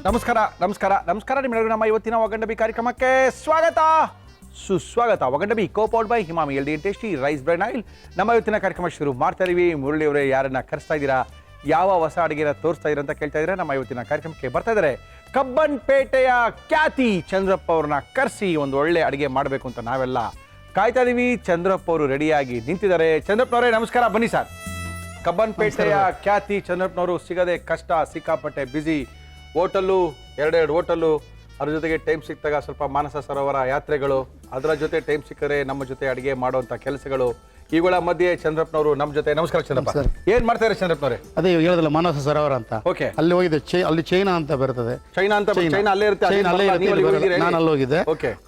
ನಮಸ್ಕಾರ ನಿಮ್ಮೆಲ್ಲರಿಗೂ ನಮ್ಮ ಇವತ್ತಿನ ಒಗಂಡಬಿ ಕಾರ್ಯಕ್ರಮಕ್ಕೆ ಸ್ವಾಗತ ಸುಸ್ವಾಗತ. ಒಗಂಡಬಿ ಕೋಪೌಡ್ by Himami healthy tasty rice bran oil. ನಮ್ಮ ಇವತ್ತಿನ ಕಾರ್ಯಕ್ರಮ ಶುರು ಮಾಡ್ತಾ ಇದೀವಿ. ಮುರಳಿ ಅವರೇ ಯಾರನ್ನ ಕರೆಸ್ತಾ ಇದ್ದೀರಾ, ಯಾವ ಹೊಸ ಅಡುಗೆನ ತೋರಿಸ್ತಾ ಇದ್ದೀರಾ ಅಂತ ಕೇಳ್ತಾ ಇದ್ದೀರಾ. ನಮ್ಮ ಇವತ್ತಿನ ಕಾರ್ಯಕ್ರಮಕ್ಕೆ ಬರ್ತಾ ಇದ್ದಾರೆ ಕಬ್ಬನ್ಪೇಟೆಯ ಖ್ಯಾತಿ ಚಂದ್ರಪ್ಪ ಅವ್ರನ್ನ ಕರೆಸಿ ಒಂದು ಒಳ್ಳೆ ಅಡುಗೆ ಮಾಡಬೇಕು ಅಂತ ನಾವೆಲ್ಲ ಕಾಯ್ತಾ ಇದೀವಿ. ಚಂದ್ರಪ್ಪ ಅವರು ರೆಡಿಯಾಗಿ ನಿಂತಿದ್ದಾರೆ. ಚಂದ್ರಪ್ಪನವರೇ ನಮಸ್ಕಾರ, ಬನ್ನಿ ಸರ್. ಕಬ್ಬನ್ಪೇಟೆಯ ಖ್ಯಾತಿ ಚಂದ್ರಪ್ಪನವರು ಸಿಗದೆ ಕಷ್ಟ, ಸಿಕ್ಕಾಪಟ್ಟೆ ಬ್ಯುಸಿ. ಹೋಟೆಲ್ಲು ಎರಡೆರಡು ಹೋಟೆಲ್ಲು, ಅದ್ರ ಜೊತೆಗೆ ಟೈಮ್ ಸಿಕ್ತಾಗ ಸ್ವಲ್ಪ ಮಾನಸ ಸರೋವರ ಯಾತ್ರೆಗಳು, ಅದರ ಜೊತೆ ಟೈಮ್ ಸಿಕ್ಕರೆ ನಮ್ಮ ಜೊತೆ ಅಡುಗೆ ಮಾಡುವಂಥ ಕೆಲಸಗಳು, ಇವುಗಳ ಮಧ್ಯೆ ಚಂದ್ರಪ್ಪನವರು ನಮ್ಮ ಜೊತೆ. ನಮಸ್ಕಾರ ಚಂದ್ರಪ್ಪ, ಏನ್ ಮಾಡ್ತಾ ಇದ್ದಾರೆ ಚಂದ್ರಪ್ಪನವರೇ? ಅದೇ ಹೇಳೋದಲ್ಲ ಮಾನಸ ಸರೋವರ ಅಂತ. ಓಕೆ, ಅಲ್ಲಿ ಹೋಗಿದ್ದೆ. ಅಲ್ಲಿ ಚೈನಾ ಅಂತ ಬರ್ತದೆ. ಚೈನಾ ಅಲ್ಲೇ ಇರುತ್ತೆ. ನಾನು ಅಲ್ಲಿ ಹೋಗಿದ್ದೆ.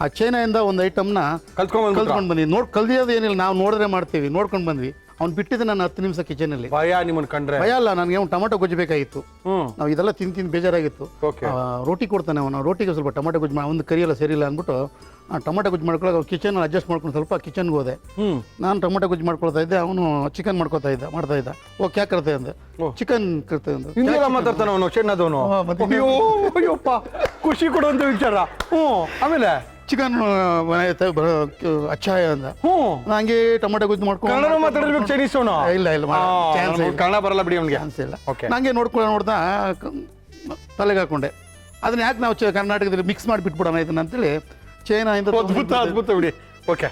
ಆ ಚೈನಾದಿಂದ ಒಂದು ಐಟಮ್ನ ಕಲ್ತ್ಕೊಂಡು ಬಂದ್ವಿ. ಕಲ್ದಿಯೋದು ಏನಿಲ್ಲ, ನಾವು ನೋಡಿದ್ರೆ ಮಾಡ್ತೀವಿ, ನೋಡ್ಕೊಂಡು ಬಂದ್ವಿ. ಅವ್ನು ಬಿಟ್ಟಿದ್ದೆ ನಾನು 10 ನಿಮಿಷ ಕಿಚನಲ್ಲಿ. ಭಯ ನಿಮ್ಮನ್ನು ಕಂಡ್ರೆ? ಭಯ ಅಲ್ಲ, ನನಗೆ ಅವ್ನು ಟೊಮೆಟೊ ಗೊಜ್ಜು ಬೇಕಾಗಿತ್ತು. ನಾವು ಇದೆಲ್ಲ ತಿಂದು ಬೇಜಾರಾಗಿತ್ತು. ರೋಟಿ ಕೊಡ್ತಾನೆ ಅವನು, ರೋಟಿಗೆ ಸ್ವಲ್ಪ ಟೊಮೆಟೊ ಗೊಜ್ಜು ಒಂದು ಕರಿಯೆಲ್ಲ ಸರಿಯಿಲ್ಲ ಅಂದ್ಬಿಟ್ಟು ಟೊಮೆಟೊ ಗೊಜ್ಜು ಮಾಡ್ಕೊಳ್ಳೋ ಕಿಚನ್ ಅಡ್ಜಸ್ಟ್ ಮಾಡ್ಕೊಂಡು ಸ್ವಲ್ಪ ಕಿಚನ್ಗೆ ಹೋದೆ. ನಾನು ಟೊಮೆಟೊ ಗೊಜ್ಜು ಮಾಡ್ಕೊಳ್ತಾ ಇದ್ದೆ, ಅವನು ಚಿಕನ್ ಮಾಡ್ತಾ ಇದ್ದ. ಓ ಕ್ಯಾ ಕರ್ತೆ ಅಂದೆ, ಚಿಕನ್ ಕರ್ತೆ ಅಂದ. ಮಾತಾಡ್ತಾನೆ ಅವನು ಚೆನ್ನದವನು. ಖುಷಿ ಕೊಡುವಂತ ವಿಚಾರ. ಆಮೇಲೆ ಚಿಕನ್ ಅಚ್ಚಾ ಅಂದ. ನಂಗೆ ಟೊಮೆಟೊ ಗೊಜ್ಜು ಮಾಡ್ಕೊಂಡು ಮಾತಾಡಬೇಕು ಚೈನೀಸ್ ಅವನು. ಇಲ್ಲ ಕನ್ನಡ ಬರಲ್ಲ ಬಿಡಿ ಅವನಿಗೆ. ಅನ್ಸಿಲ್ಲ. ನಂಗೆ ನೋಡ್ತಾ ತಲೆಗೆ ಹಾಕೊಂಡೆ, ಅದನ್ನ ಯಾಕೆ ನಾವು ಕರ್ನಾಟಕದಲ್ಲಿ ಮಿಕ್ಸ್ ಮಾಡಿ ಬಿಟ್ಬಿಡೋಣ ಇದನ್ನ ಅಂತೇಳಿ ಚೈನಾದಿಂದ. ಅದ್ಭುತ ಬಿಡಿ. ಓಕೆ,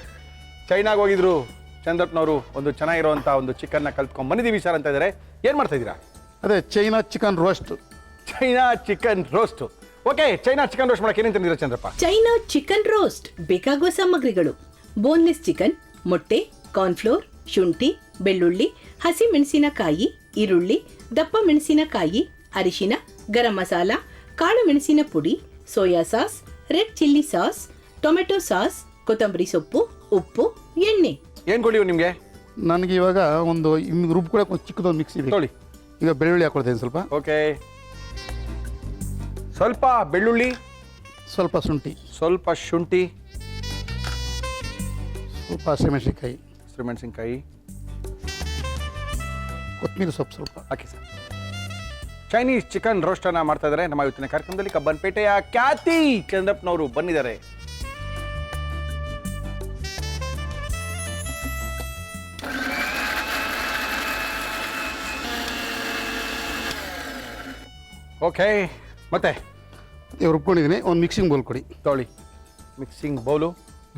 ಚೈನಾಗ ಹೋಗಿದ್ರು ಚಂದ್ರಪ್ಪನವರು. ಒಂದು ಚೆನ್ನಾಗಿರುವಂತ ಒಂದು ಚಿಕನ್ನ ಕಲ್ತ್ಕೊಂಡ್ ಬಂದಿದ್ದೀವಿ ಸರ್ ಅಂತ ಇದ್ದಾರೆ. ಏನ್ ಮಾಡ್ತಾ ಇದ್ದೀರಾ? ಅದೇ China chicken roast. China chicken roast. Okay, China chicken roast ಮಾಡಕ್ಕೆ ಏನೇನು ತಂದಿದ್ದೀರಾ ಚಂದ್ರಪ್ಪ? ಚೈನಾ ಚಿಕನ್ ರೋಸ್ಟ್ ಬೇಕಾಗುವ ಸಾಮಗ್ರಿಗಳು: ಬೋನ್ಲೆಸ್ ಚಿಕನ್, ಮೊಟ್ಟೆ, ಕಾರ್ನ್ಫ್ಲೋರ್, ಶುಂಠಿ, ಬೆಳ್ಳುಳ್ಳಿ, ಹಸಿ ಮೆಣಸಿನಕಾಯಿ, ಈರುಳ್ಳಿ, ದಪ್ಪ ಮೆಣಸಿನಕಾಯಿ, ಅರಿಶಿನ, ಗರಂ ಮಸಾಲ, ಕಾಳು ಮೆಣಸಿನ ಪುಡಿ, soya sauce, red chilli sauce, tomato sauce, ಕೊತ್ತಂಬರಿ ಸೊಪ್ಪು, ಉಪ್ಪು, ಎಣ್ಣೆ. ಏನ್ ಕೊಡಿ ನಿಮ್ಗೆ? ನನಗೆ ಇವಾಗ ಒಂದು ರುಬ್ಕೊಳಕ್ಕೆ ಒಂದು ಚಿಕ್ಕದೊಂದು ಮಿಕ್ಸಿ ತೊಳಿ. ಈಗ ಬೆಳ್ಳುಳ್ಳಿ ಹಾಕೊಳ್ತೇನೆ ಸ್ವಲ್ಪ. ಓಕೆ, ಸ್ವಲ್ಪ ಬೆಳ್ಳುಳ್ಳಿ, ಸ್ವಲ್ಪ ಶುಂಠಿ, ಸ್ವಲ್ಪ ಶುಂಠಿ, ಸ್ವಲ್ಪ ಹಸಿಮೆಣಸಿನ್ಕಾಯಿ, ಕೊತ್ತಂಬರಿ ಸೊಪ್ಪು ಸ್ವಲ್ಪ ಹಾಕಿ ಸರ್. ಚೈನೀಸ್ ಚಿಕನ್ ರೋಸ್ಟ್ ಅನ್ನ ಮಾಡ್ತಾ ಇದ್ದಾರೆ ನಮ್ಮ ಇವತ್ತಿನ ಕಾರ್ಯಕ್ರಮದಲ್ಲಿ. ಕಬ್ಬನ್ಪೇಟೆಯ ಖ್ಯಾತಿ ಚಂದ್ರಪ್ಪನವರು ಬಂದಿದ್ದಾರೆ. ಓಕೆ, ಮತ್ತೆ ರುಬ್ಕೊಂಡಿದ್ದೀನಿ. ಒಂದು ಮಿಕ್ಸಿಂಗ್ ಬೌಲ್ ಕೊಡಿ. ತೊಳಿ. Mixing bowl.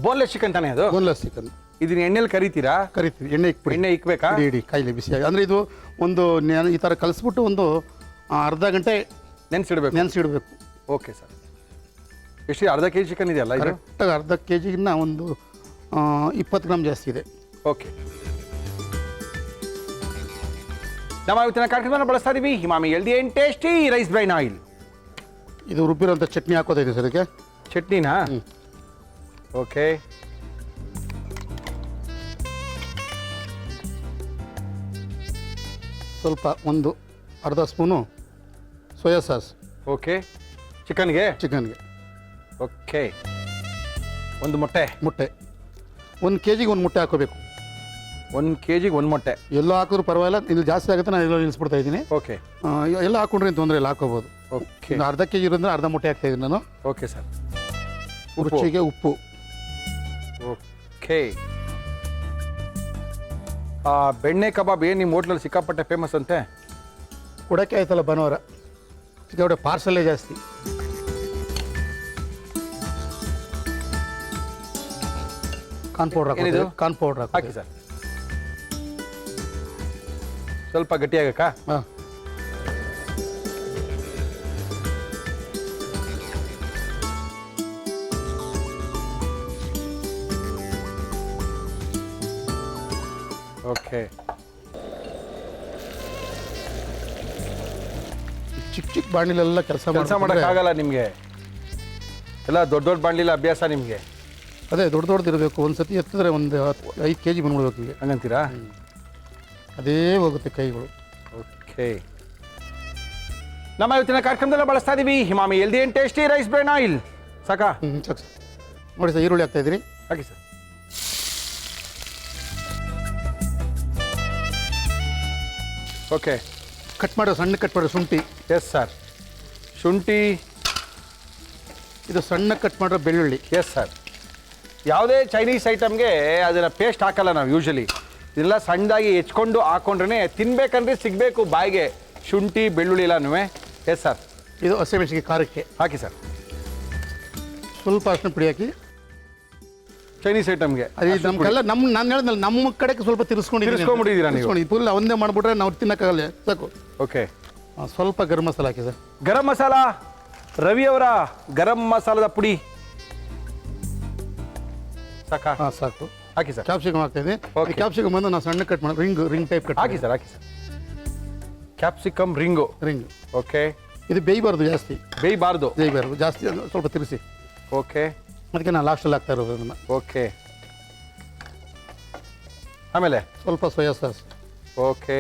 ಬೋನ್ಲೆಸ್ ಚಿಕನ್ ತಾನೇ ಅದು? Boneless chicken. ಇದನ್ನ ಎಣ್ಣೆಲಿ ಕರಿತೀರಾ? ಕರಿತೀವಿ. ಎಣ್ಣೆ ಇಕ್ಬೇಕಾ? ಇಡಿ ಕಾಯಿಲೆ ಬಿಸಿಯಾಗಿ. ಅಂದರೆ ಇದು ಒಂದು ಈ ಥರ ಕಲಿಸ್ಬಿಟ್ಟು ಒಂದು ಅರ್ಧ ಗಂಟೆ ನೆನೆಸಿಡಬೇಕು. Okay sir. ಎಷ್ಟು? ಅರ್ಧ ಕೆಜಿ ಚಿಕನ್ ಇದೆಯಲ್ಲ ಇದು? ಕರೆಕ್ಟಾಗಿ ಅರ್ಧ ಕೆಜಿಗಿನ್ನ ಒಂದು 20 ಗ್ರಾಮ್ ಜಾಸ್ತಿ ಇದೆ. ಓಕೆ, ನಮ್ಮ ಇವತ್ತಿನ ಕಾರ್ಯಕ್ರಮವನ್ನು ಬಳಸ್ತಾ ಇದೀವಿ Himami healthy and tasty rice bran oil. ಇದು ರುಬ್ಬಿರೋಂಥ ಚಟ್ನಿ ಹಾಕೋತಾ ಇದೆ ಸರ್. ಇದಕ್ಕೆ ಚಟ್ನಿನಾ? ಓಕೆ, ಸ್ವಲ್ಪ ಒಂದು ಅರ್ಧ ಸ್ಪೂನು ಸೋಯಾ ಸಾಸ್. ಓಕೆ, ಚಿಕನ್ಗೆ. ಓಕೆ, ಒಂದು ಮೊಟ್ಟೆ. 1 ಕೆಜಿಗೆ 1 ಮೊಟ್ಟೆ ಹಾಕೋಬೇಕು. 1 ಕೆಜಿಗೆ 1 ಮೊಟ್ಟೆ. ಎಲ್ಲ ಹಾಕಿದ್ರು ಪರವಾಗಿಲ್ಲ, ಇಲ್ಲಿ ಜಾಸ್ತಿ ಆಗುತ್ತೆ, ನಾನು ಎಲ್ಲ ನಿಲ್ಲಿಸ್ಬಿಡ್ತಾ ಇದ್ದೀನಿ. ಓಕೆ, ಎಲ್ಲ ಹಾಕೊಂಡ್ರೆ ತೊಂದರೆ ಇಲ್ಲ, ಹಾಕೋಬೋದು. ಓಕೆ, ಅರ್ಧ ಕೆಜಿ ಇರೋದ್ರೆ ಅರ್ಧ ಮೊಟ್ಟೆ ಹಾಕ್ತಾ ಇದ್ದೀನಿ ನಾನು. Okay sir. ರುಚಿಗೆ ಉಪ್ಪು. ಓಕೆ, ಬೆಣ್ಣೆ ಕಬಾಬ್ ಏನು ನಿಮ್ಮ ಹೋಟ್ಲಲ್ಲಿ ಸಿಕ್ಕಾಪಟ್ಟೆ ಫೇಮಸ್ ಅಂತೆ? ಕೊಡಕ್ಕೆ ಆಯ್ತಲ್ಲ ಭಾನುವಾರ, ಸಿಕ್ಕಾಪಟ್ಟೆ ಪಾರ್ಸಲ್ಲೇ ಜಾಸ್ತಿ. ಕಾರ್ನ್ ಪೌಡರ್ ಹಾಕಿ ಸರ್. ಸ್ವಲ್ಪ ಗಟ್ಟಿಯಾಗಕ್ಕ? ಹಾಂ. ಓಕೆ, ಚಿಕ್ಕ ಬಾಣಲಿಲೆಲ್ಲ ಕೆಲಸ ಮಾಡೋಕ್ಕಾಗಲ್ಲ ನಿಮಗೆ. ಎಲ್ಲ ದೊಡ್ಡ ಬಾಣಲಿಲ್ಲ ಅಭ್ಯಾಸ ನಿಮಗೆ. ಅದೇ ದೊಡ್ಡದಿರಬೇಕು. ಒಂದು ಸತಿ ಎತ್ತಿದ್ರೆ ಒಂದು 5 ಕೆಜಿ ಬಂದ್ಬಿಡ್ಬೇಕು. ಈಗ ಹಂಗಂತೀರಾ? ಅದೇ ಹೋಗುತ್ತೆ ಕೈಗಳು. ಓಕೆ, ನಮ್ಮ ಇವತ್ತಿನ ಕಾರ್ಯಕ್ರಮದಲ್ಲಿ ಬಳಸ್ತಾ ಇದೀವಿ Himami healthy and tasty rice bran oil. ಸಾಕಾ? ಸಾಕು ನೋಡಿ ಸರ್. ಈರುಳ್ಳಿ ಹಾಕ್ತಾ ಇದ್ದೀನಿ. ಹಾಕಿ ಸರ್. ಓಕೆ, ಕಟ್ ಮಾಡೋ ಸಣ್ಣ ಕಟ್ ಮಾಡೋ ಶುಂಠಿ. Yes sir. ಶುಂಠಿ ಇದು ಸಣ್ಣ ಕಟ್ ಮಾಡಿರೋ ಬೆಳ್ಳುಳ್ಳಿ. Yes sir. ಯಾವುದೇ ಚೈನೀಸ್ ಐಟಮ್ಗೆ ಅದನ್ನು ಪೇಸ್ಟ್ ಹಾಕಲ್ಲ ನಾವು ಯೂಶಲಿ. ಇದೆಲ್ಲ ಸಣ್ಣದಾಗಿ ಹೆಚ್ಕೊಂಡು ಹಾಕೊಂಡ್ರೆ ತಿನ್ಬೇಕಂದ್ರೆ ಸಿಗಬೇಕು ಬಾಯಿಗೆ. ಶುಂಠಿ ಬೆಳ್ಳುಳ್ಳಿ ಎಲ್ಲನೂ. Yes sir. ಇದು ಹಸಿಮೆಣಸಿಗೆ ಖಾರಕ್ಕೆ ಹಾಕಿ ಸರ್. ಸ್ವಲ್ಪ ಅರ್ಶಿನ ಪುಡಿ ಹಾಕಿ. ಚೈನೀಸ್ ಐಟಮ್ಗೆ ಅದು ನಮ್ಗೆಲ್ಲ ನಾನು ಹೇಳಿದ್ನಲ್ಲ, ನಮ್ಮ ಕಡೆಗೆ ಸ್ವಲ್ಪ ತಿರ್ಸ್ಕೊಂಡ್ಬಿಟ್ಟಿದ್ದೀರಾ ನೀವು? ಫುಲ್ ಒಂದೇ ಮಾಡಿಬಿಟ್ರೆ ನಾವು ತಿನ್ನಕ್ಕಾಗಲ್ಲ, ಸಾಕು. ಓಕೆ. ಸ್ವಲ್ಪ ಗರಂ ಮಸಾಲ ಹಾಕಿ ಸರ್. ಗರಂ ಮಸಾಲ, ರವಿಯವರ ಗರಂ ಮಸಾಲದ ಪುಡಿ ಸಾಕಾ? ಹಾಂ, ಸಾಕು. ಹಾಕಿ ಸರ್. ಕ್ಯಾಪ್ಸಿಕಮ್ ಹಾಕ್ತಾ ಇದ್ದೀನಿ. Okay. ಕ್ಯಾಪ್ಸಿಕಮ್ ಬಂದು ನಾವು ಸಣ್ಣ ಕಟ್ ಮಾಡಿ ರಿಂಗ್ ಟೈಪ್ ಕಟ್ ಹಾಕಿ ಸರ್. ಹಾಕಿ sir. Capsicum ring. Ring. Okay. ಇದು ಬೇಯಬಾರ್ದು ಜಾಸ್ತಿ, ಬೇಯಬಾರ್ದು ಜಾಸ್ತಿ, ಅದು ಸ್ವಲ್ಪ ತಿರ್ಸಿ. ಓಕೆ. ಅದಕ್ಕೆ ನಾನು ಲಾಸ್ಟಲ್ಲಿ ಹಾಕ್ತಾ ಇರೋದು ಅದನ್ನು. ಓಕೆ. ಆಮೇಲೆ ಸ್ವಲ್ಪ ಸೋಯಾ ಸಾಸ್. ಓಕೆ.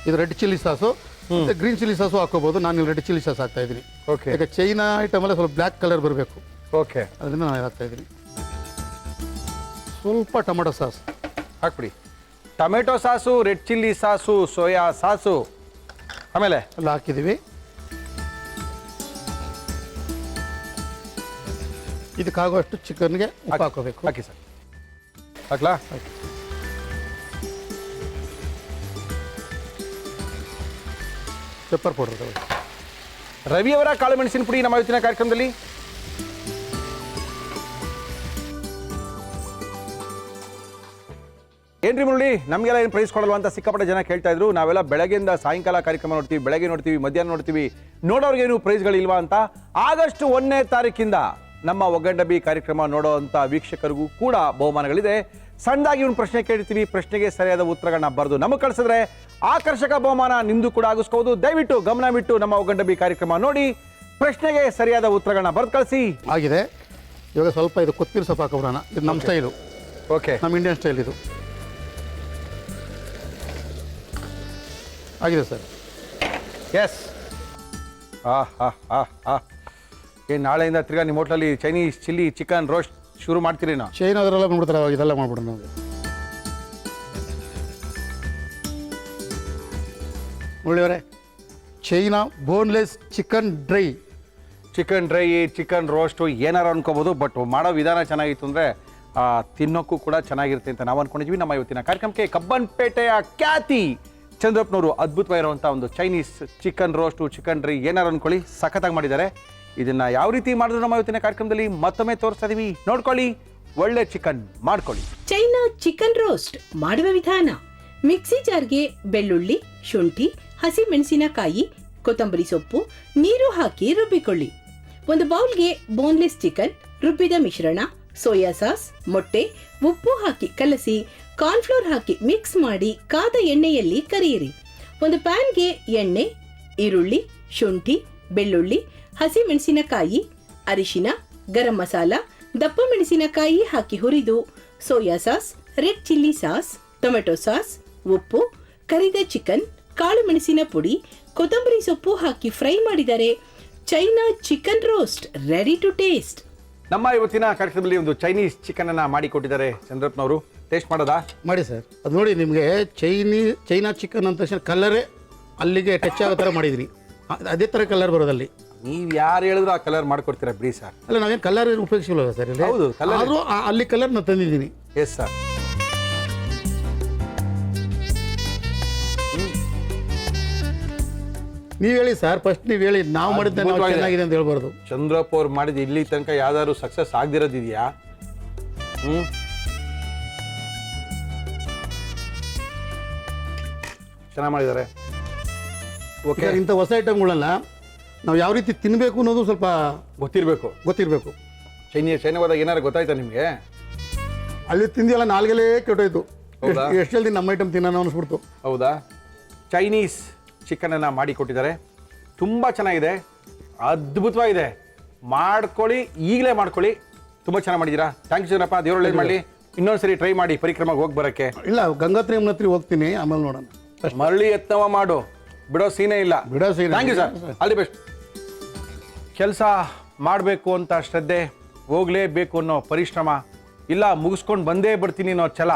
ಇದು ರೆಡ್ ಚಿಲ್ಲಿ ಸಾಸು, ಮತ್ತು ಗ್ರೀನ್ ಚಿಲ್ಲಿ ಸಾಸು ಹಾಕೋಬೋದು. ನಾನು ರೆಡ್ ಚಿಲ್ಲಿ ಸಾಸ್ ಹಾಕ್ತಾ ಇದ್ದೀನಿ. ಓಕೆ. ಈಗ ಚೈನಾ ಐಟಮಲ್ಲ ಸ್ವಲ್ಪ ಬ್ಲ್ಯಾಕ್ ಕಲರ್ ಬರಬೇಕು, ಓಕೆ. ಅದರಿಂದ ನಾನು ಹಾಕ್ತಾ ಇದ್ದೀನಿ. ಸ್ವಲ್ಪ ಟೊಮೆಟೊ ಸಾಸ್ ಹಾಕ್ಬಿಡಿ. Tomato sauce, red chilli sauce, soya sauce ಆಮೇಲೆ ಎಲ್ಲ ಹಾಕಿದ್ದೀವಿ. ಇದಕ್ಕಾಗುವಷ್ಟು ಚಿಕನ್ಗೆ ಉಪ್ಪು ಹಾಕೋಬೇಕು. ಹಾಕಿ ಸರ್. ಹಾಕ್ಲಾ? ಪೆಪ್ಪರ್ ಪೌಡರ್ ತಗೊಳ್ಳಿ. ರವಿಯವರ ಕಾಳು ಮೆಣಸಿನ ಪುಡಿ ನಮ್ಮ ಇವತ್ತಿನ ಕಾರ್ಯಕ್ರಮದಲ್ಲಿ. ಏನ್ರಿ ಮುರಳಿ, ನಮಗೆಲ್ಲ ಏನು ಪ್ರೈಸ್ ಕೊಡಲ್ವಾ ಅಂತ ಸಿಕ್ಕಾಪಟ್ಟೆ ಜನ ಕೇಳ್ತಾ ಇದ್ರು. ನಾವೆಲ್ಲ ಬೆಳಗ್ಗೆಯಿಂದ ಸಾಯಂಕಾಲ ಕಾರ್ಯಕ್ರಮ ನೋಡ್ತೀವಿ, ಬೆಳಗ್ಗೆ ನೋಡ್ತೀವಿ, ಮಧ್ಯಾಹ್ನ ನೋಡ್ತೀವಿ. ನೋಡೋರ್ಗೇನು ಪ್ರೈಸ್ಗಳಿಲ್ವಾ ಅಂತ. ಆಗಸ್ಟ್ 1ನೇ ತಾರೀಕಿಂದ ನಮ್ಮ ಒಗ್ಗಂಡಬಿ ಕಾರ್ಯಕ್ರಮ ನೋಡೋವಂಥ ವೀಕ್ಷಕರಿಗೂ ಕೂಡ ಬಹುಮಾನಗಳಿದೆ. ಸಣ್ಣದಾಗಿ ಒಂದು ಪ್ರಶ್ನೆ ಕೇಳ್ತೀವಿ, ಪ್ರಶ್ನೆಗೆ ಸರಿಯಾದ ಉತ್ತರಗಳನ್ನ ಬರೆದು ನಮಗೆ ಕಳಿಸಿದ್ರೆ ಆಕರ್ಷಕ ಬಹುಮಾನ ನಿಮ್ಮದು ಕೂಡ ಆಗಿಸ್ಕೋದು. ದಯವಿಟ್ಟು ಗಮನವಿಟ್ಟು ನಮ್ಮ ಒಗ್ಗಂಡಬಿ ಕಾರ್ಯಕ್ರಮ ನೋಡಿ ಪ್ರಶ್ನೆಗೆ ಸರಿಯಾದ ಉತ್ತರಗಳನ್ನ ಬರೆದು ಕಳಿಸಿ. ಆಗಿದೆ. ಇವಾಗ ಸ್ವಲ್ಪ ಇದು ಕೊತ್ತಂಬರಿ ಸೊಪ್ಪು ಹಾಕೋಬಿಡೋಣ. ಇದು ನಮ್ಮ ಸ್ಟೈಲು. ಓಕೆ. ನಮ್ಮ ಇಂಡಿಯನ್ ಸ್ಟೈಲ್ ಇದು. ಆಗಿದೆ ಸರ್. ಎಸ್. ಏನು ನಾಳೆಯಿಂದ ತಿರ್ಗಾ ನಿಮ್ಮ ಹೋಟ್ಲಲ್ಲಿ ಚೈನೀಸ್ ಚಿಲ್ಲಿ ಚಿಕನ್ ರೋಸ್ಟ್ ಶುರು ಮಾಡ್ತೀರಿ? ನಾವು ಚೈನಾದರೆಲ್ಲ ಮಾಡ್ಬಿಡ್ತಾರೆ, ಅವಾಗ ಇದೆಲ್ಲ ಮಾಡ್ಬಿಡೋಣ ನಾವು. ಒಳ್ಳೆಯವರೇ, China boneless chicken dry. Chicken dry, chicken roast ಏನಾರು ಅನ್ಕೋಬೋದು, ಬಟ್ ಮಾಡೋ ವಿಧಾನ ಚೆನ್ನಾಗಿತ್ತು ಅಂದರೆ ತಿನ್ನೋಕ್ಕೂ ಕೂಡ ಚೆನ್ನಾಗಿರುತ್ತೆ ಅಂತ ನಾವು ಅಂದ್ಕೊಂಡಿದ್ವಿ. ನಮ್ಮ ಇವತ್ತಿನ ಕಾರ್ಯಕ್ರಮಕ್ಕೆ ಕಬ್ಬನ್ಪೇಟೆಯ ಖ್ಯಾತಿ ಚಂದ್ರಪ್ಪನವರು ಅದ್ಭುತವಾಗಿರುವಂಥ ಒಂದು Chinese chicken roast, chicken dry ಏನಾರು ಅಂದ್ಕೊಳ್ಳಿ ಸಖತ್ತಾಗಿ ಮಾಡಿದ್ದಾರೆ. ಇದನ್ನು ಯಾವ ರೀತಿ ಮಾಡಿದ್ರು ನಮ್ಮ ಇವತ್ತಿನ ಕಾರ್ಯಕ್ರಮದಲ್ಲಿ ಮತ್ತೊಮ್ಮೆ ತೋರಿಸ್ತಾ ಇದೀವಿ, ನೋಡ್ಕೊಳ್ಳಿ. ಒಳ್ಳೆ ಚಿಕನ್ ಮಾಡ್ಕೊಳ್ಳಿ. ಚೈನಾ ಚಿಕನ್ ರೋಸ್ಟ್ ಮಾಡುವ ವಿಧಾನ: ಮಿಕ್ಸಿ ಜಾರ್ಗೆ ಬೆಳ್ಳುಳ್ಳಿ, ಶುಂಠಿ, ಹಸಿ ಮೆಣಸಿನಕಾಯಿ, ಕೊತ್ತಂಬರಿ ಸೊಪ್ಪು, ನೀರು ಹಾಕಿ ರುಬ್ಬಿಕೊಳ್ಳಿ. ಒಂದು ಬೌಲ್ಗೆ ಬೋನ್ಲೆಸ್ ಚಿಕನ್, ರುಬ್ಬಿದ ಮಿಶ್ರಣ, ಸೋಯಾ ಸಾಸ್, ಮೊಟ್ಟೆ, ಉಪ್ಪು ಹಾಕಿ ಕಲಸಿ, ಕಾರ್ನ್ಫ್ಲೋರ್ ಹಾಕಿ ಮಿಕ್ಸ್ ಮಾಡಿ ಕಾದ ಎಣ್ಣೆಯಲ್ಲಿ ಕರಿಯಿರಿ. ಒಂದು ಪ್ಯಾನ್ಗೆ ಎಣ್ಣೆ, ಈರುಳ್ಳಿ, ಶುಂಠಿ, ಬೆಳ್ಳುಳ್ಳಿ, ಹಸಿ ಮೆಣಸಿನಕಾಯಿ, ಅರಿಶಿನ, ಗರಂ ಮಸಾಲ, ದಪ್ಪ ಮೆಣಸಿನಕಾಯಿ ಹಾಕಿ ಹುರಿದು soya sauce, red chilli sauce, tomato sauce, ಉಪ್ಪು, ಕರಿದ ಚಿಕನ್, ಕಾಳು ಮೆಣಸಿನ ಪುಡಿ, ಕೊತ್ತಂಬರಿ ಸೊಪ್ಪು ಹಾಕಿ ಫ್ರೈ ಮಾಡಿದರೆ China chicken roast ready to taste. ನಮ್ಮ ಇವತ್ತಿನ ಕಾರ್ಯಕ್ರಮದಲ್ಲಿ ಒಂದು ಚೈನೀಸ್ ಚಿಕನ್ ಅನ್ನ ಮಾಡಿಕೊಟ್ಟಿದ್ದಾರೆ ಚಂದ್ರಪ್ಪನವರು. ಟೇಸ್ಟ್ ಮಾಡೋದಾ? ಮಾಡಿ ಸರ್. ಅದು ನೋಡಿ, ನಿಮಗೆ ಚೈನಾ ಚಿಕನ್ ಅಂತ ತಕ್ಷಣ ಕಲರೇ ಅಲ್ಲಿಗೆ ಟಚ್ ಆಗೋ ಥರ ಮಾಡಿದ್ರಿ. ಅದೇ ಥರ ಕಲರ್ ಬರೋದಲ್ಲಿ. ನೀವು ಯಾರು ಹೇಳಿದ್ರು ಆ ಕಲರ್ ಮಾಡ್ಕೊಡ್ತೀರಾ ಬಿಡಿ ಸರ್. ಅಲ್ಲ, ನಾವೇನು ಕಲರ್ ಉಪಯೋಗಿಸಿಲ್ಲ ಸರ್ ಇಲ್ಲಿ. ಹೌದು, colour ಆದರೂ ಅಲ್ಲಿ ಕಲರ್ ನಾನು ತಂದಿದ್ದೀನಿ. Yes sir. ನೀವು ಹೇಳಿ ಸರ್, ಫಸ್ಟ್ ನೀವು ಹೇಳಿ. ನಾವು ಮಾಡಿದ್ದೆ ನಾವು ಚೆನ್ನಾಗಿದೆ ಅಂತ ಹೇಳ್ಬಾರ್ದು. ಚಂದ್ರಪ್ಪ ಅವ್ರು ಮಾಡಿದ ಇಲ್ಲಿ ತನಕ ಯಾವ್ದಾದ್ರು ಸಕ್ಸಸ್ ಆಗದಿರೋದಿದೆಯಾ? ಚೆನ್ನಾಗಿ ಮಾಡಿದ್ದಾರೆ. ಓಕೆ. ಇಂಥ ಹೊಸ ಐಟಮ್ಗಳನ್ನ ನಾವು ಯಾವ ರೀತಿ ತಿನ್ನಬೇಕು ಅನ್ನೋದು ಸ್ವಲ್ಪ ಗೊತ್ತಿರಬೇಕು. ಚೈನಾ ಹೋದಾಗ ಏನಾರು ಗೊತ್ತಾಯ್ತಾ ನಿಮಗೆ? ಅಲ್ಲಿ ತಿಂದಿಯಲ್ಲ, ನಾಲ್ಗೆಲೇ ಕೆಟ್ಟೋಯ್ತು. ಎಷ್ಟು ಜಲ್ದಿ ನಮ್ಮ ಐಟಮ್ ತಿನ್ನೋಣ ಅನಿಸ್ಬಿಡ್ತು. ಹೌದಾ? ಚೈನೀಸ್ ಚಿಕನನ್ನು ಮಾಡಿಕೊಟ್ಟಿದ್ದಾರೆ. ತುಂಬ ಚೆನ್ನಾಗಿದೆ, ಅದ್ಭುತವಾಗಿದೆ. ಮಾಡ್ಕೊಳ್ಳಿ, ಈಗಲೇ ಮಾಡ್ಕೊಳ್ಳಿ. ತುಂಬ ಚೆನ್ನಾಗಿ ಮಾಡಿದ್ದೀರಾ. Thank you Chandrappa. ದೇವ್ರು ಒಳ್ಳೇದು ಮಾಡಲಿ. ಇನ್ನೊಂದ್ಸರಿ ಟ್ರೈ ಮಾಡಿ ಪರಿಕ್ರಮಕ್ಕೆ ಹೋಗಿ ಬರೋಕ್ಕೆ. ಇಲ್ಲ, ಗಂಗಾತ್ರಿ ಹತ್ರ ಹೋಗ್ತೀನಿ, ಆಮೇಲೆ ನೋಡೋಣ. ಮರಳಿ ಎತ್ತವ ಮಾಡು, ಬಿಡೋ ಸೀನೇ ಇಲ್ಲ. Thank you sir. All the best. ಕೆಲಸ ಮಾಡಬೇಕು ಅಂತ ಶ್ರದ್ಧೆ, ಹೋಗಲೇಬೇಕು ಅನ್ನೋ ಪರಿಶ್ರಮ, ಇಲ್ಲ ಮುಗಿಸ್ಕೊಂಡು ಬಂದೇ ಬರ್ತೀನಿ ಅನ್ನೋ ಛಲ,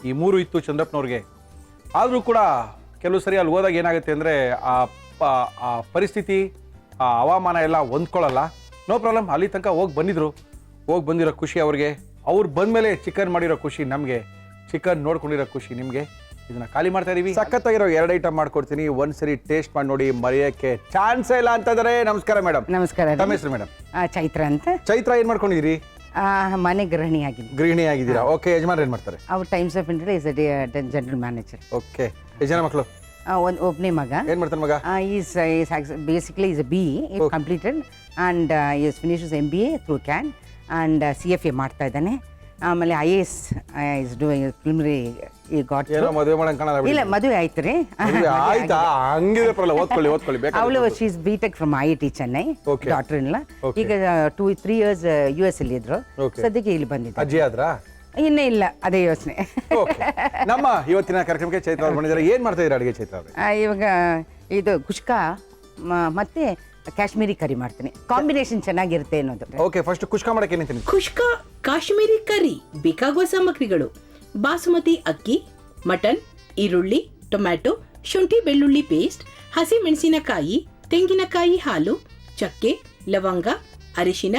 ಈ ಮೂರು ಇತ್ತು ಚಂದ್ರಪ್ಪನವ್ರಿಗೆ. ಆದರೂ ಕೂಡ ಕೆಲವು ಸರಿ ಅಲ್ಲಿ ಹೋದಾಗ ಏನಾಗುತ್ತೆ ಅಂದರೆ ಆ ಪರಿಸ್ಥಿತಿ, ಆ ಹವಾಮಾನ ಎಲ್ಲ ಹೊಂದ್ಕೊಳ್ಳಲ್ಲ. No problem. ಅಲ್ಲಿ ತನಕ ಹೋಗಿ ಬಂದಿರೋ ಖುಷಿ ಅವ್ರಿಗೆ, ಅವ್ರು ಬಂದಮೇಲೆ ಚಿಕನ್ ಮಾಡಿರೋ ಖುಷಿ ನಮಗೆ, ಚಿಕನ್ ನೋಡ್ಕೊಂಡಿರೋ ಖುಷಿ ನಿಮಗೆ. ಇದನ್ನ ಖಾಲಿ ಮಾಡ್ತಾ ಇದೀವಿ. ಸಖತ್ತಾಗಿರೋ 2 ಐಟಮ್ ಮಾಡ್ಕೊಡ್ತೀನಿ, ಒಂದ್ಸರಿ ಟೇಸ್ಟ್ ಮಾಡಿ ನೋಡಿ, ಮರೆಯೋಕ್ಕೆ ಚಾನ್ಸೇ ಇಲ್ಲ ಅಂತಂದ್ರೆ. ನಮಸ್ಕಾರ ಮೇಡಮ್. ನಮಸ್ಕಾರ ರೀ. ತಮ್ಮ ಹೆಸರು ಮೇಡಮ್? ಚೈತ್ರ ಅಂತ. ಚೈತ್ರ, ಏನ್ ಮಾಡ್ಕೊಂಡಿದ್ದೀರಿ? ಮನೆ ಗೃಹಿಣಿ ಆಗಿದ್ದೀನಿ. ಗೃಹಿಣಿ ಆಗಿದ್ದೀರಾ? ಓಕೆ. ಯಜಮಾನ್ ಏನ್ ಮಾಡ್ತಾರೆ? ಅವ್ರು times of India is general manager. Okay. ಎಷ್ಟು ಜನ ಮಕ್ಕಳು? ಒಬ್ಬನೇ ಮಗ. ಏನ್ ಮಾಡ್ತಾನೆ ಮಗ? Is basically is be completed and is finishes MBA through can and CFA ಮಾಡ್ತಾ ಇದ್ದಾನೆ. ಆಮೇಲೆ IAS ಇಸ್ ಡೂಯಿಂಗ್ ಪ್ರಿಲಿಮಿನರಿ ಈ ಗಾಟ್. ಏನೋ ಮದುವೆ ಮಾಡಂಗ್ ಕಾಣಲ್ಲ ಬಿಡಿ. ಇಲ್ಲ, ಮದುವೆ ಆಯ್ತು ರೀ. ಆಯ್ತಾ? ಹಂಗಿದೆ ಪರಲ್ಲ, ಓದ್ಕೊಳ್ಳಿ ಬೇಕಾದ್ರೆ. ಅವಳು she's B.Tech from IIT Chennai, Okay. Doctor ಇಲ್ಲ. Okay. ಈಗ 2-3 years US ಅಲ್ಲಿ ಇದ್ರು. Okay. ಸದ್ಯಕ್ಕೆ ಇಲ್ಲಿ ಬಂದಿದ್ದಾರೆ. ಅಜ್ಜಿ ಆದ್ರಾ? ಇನ್ನೇ ಇಲ್ಲ, ಅದೇ ಯೋಚನೆ. ಓಕೆ. ನಮ್ಮ ಇವತ್ತಿನ ಕಾರ್ಯಕ್ರಮಕ್ಕೆ ಚೈತ್ರ ಅವ್ರು ಬಂದಿದ್ದಾರೆ. ಏನ್ ಮಾಡ್ತಾ ಇದ್ದೀರಾ ಅಡುಗೆ ಚೈತ್ರ ಅವ್ರೆ? ಇವಾಗ ಇದು ಕುಷ್ಕ ಮತ್ತೆ ಕಾಶ್ಮೀರಿ ಕರಿ ಮಾಡ್ತೀನಿ. ಕಾಂಬಿನೇಷನ್ ಚೆನ್ನಾಗಿರುತ್ತೆ ಅನ್ನೋದು. ಓಕೆ. ಫಸ್ಟ್ ಕುಷ್ಕ ಮಾಡಕ್ಕೆ ಏನಿಂತೀನಿ? ಖುಷ್ಕ ಕಾಶ್ಮೀರಿ ಕರಿ ಬೇಕಾಗುವ ಸಾಮಗ್ರಿಗಳು: ಬಾಸುಮತಿ ಅಕ್ಕಿ, ಮಟನ್, ಈರುಳ್ಳಿ, ಟೊಮ್ಯಾಟೊ, ಶುಂಠಿ ಬೆಳ್ಳುಳ್ಳಿ ಪೇಸ್ಟ್, ಹಸಿ ಮೆಣಸಿನಕಾಯಿ, ತೆಂಗಿನಕಾಯಿ ಹಾಲು, ಚಕ್ಕೆ, ಲವಂಗ, ಅರಿಶಿನ,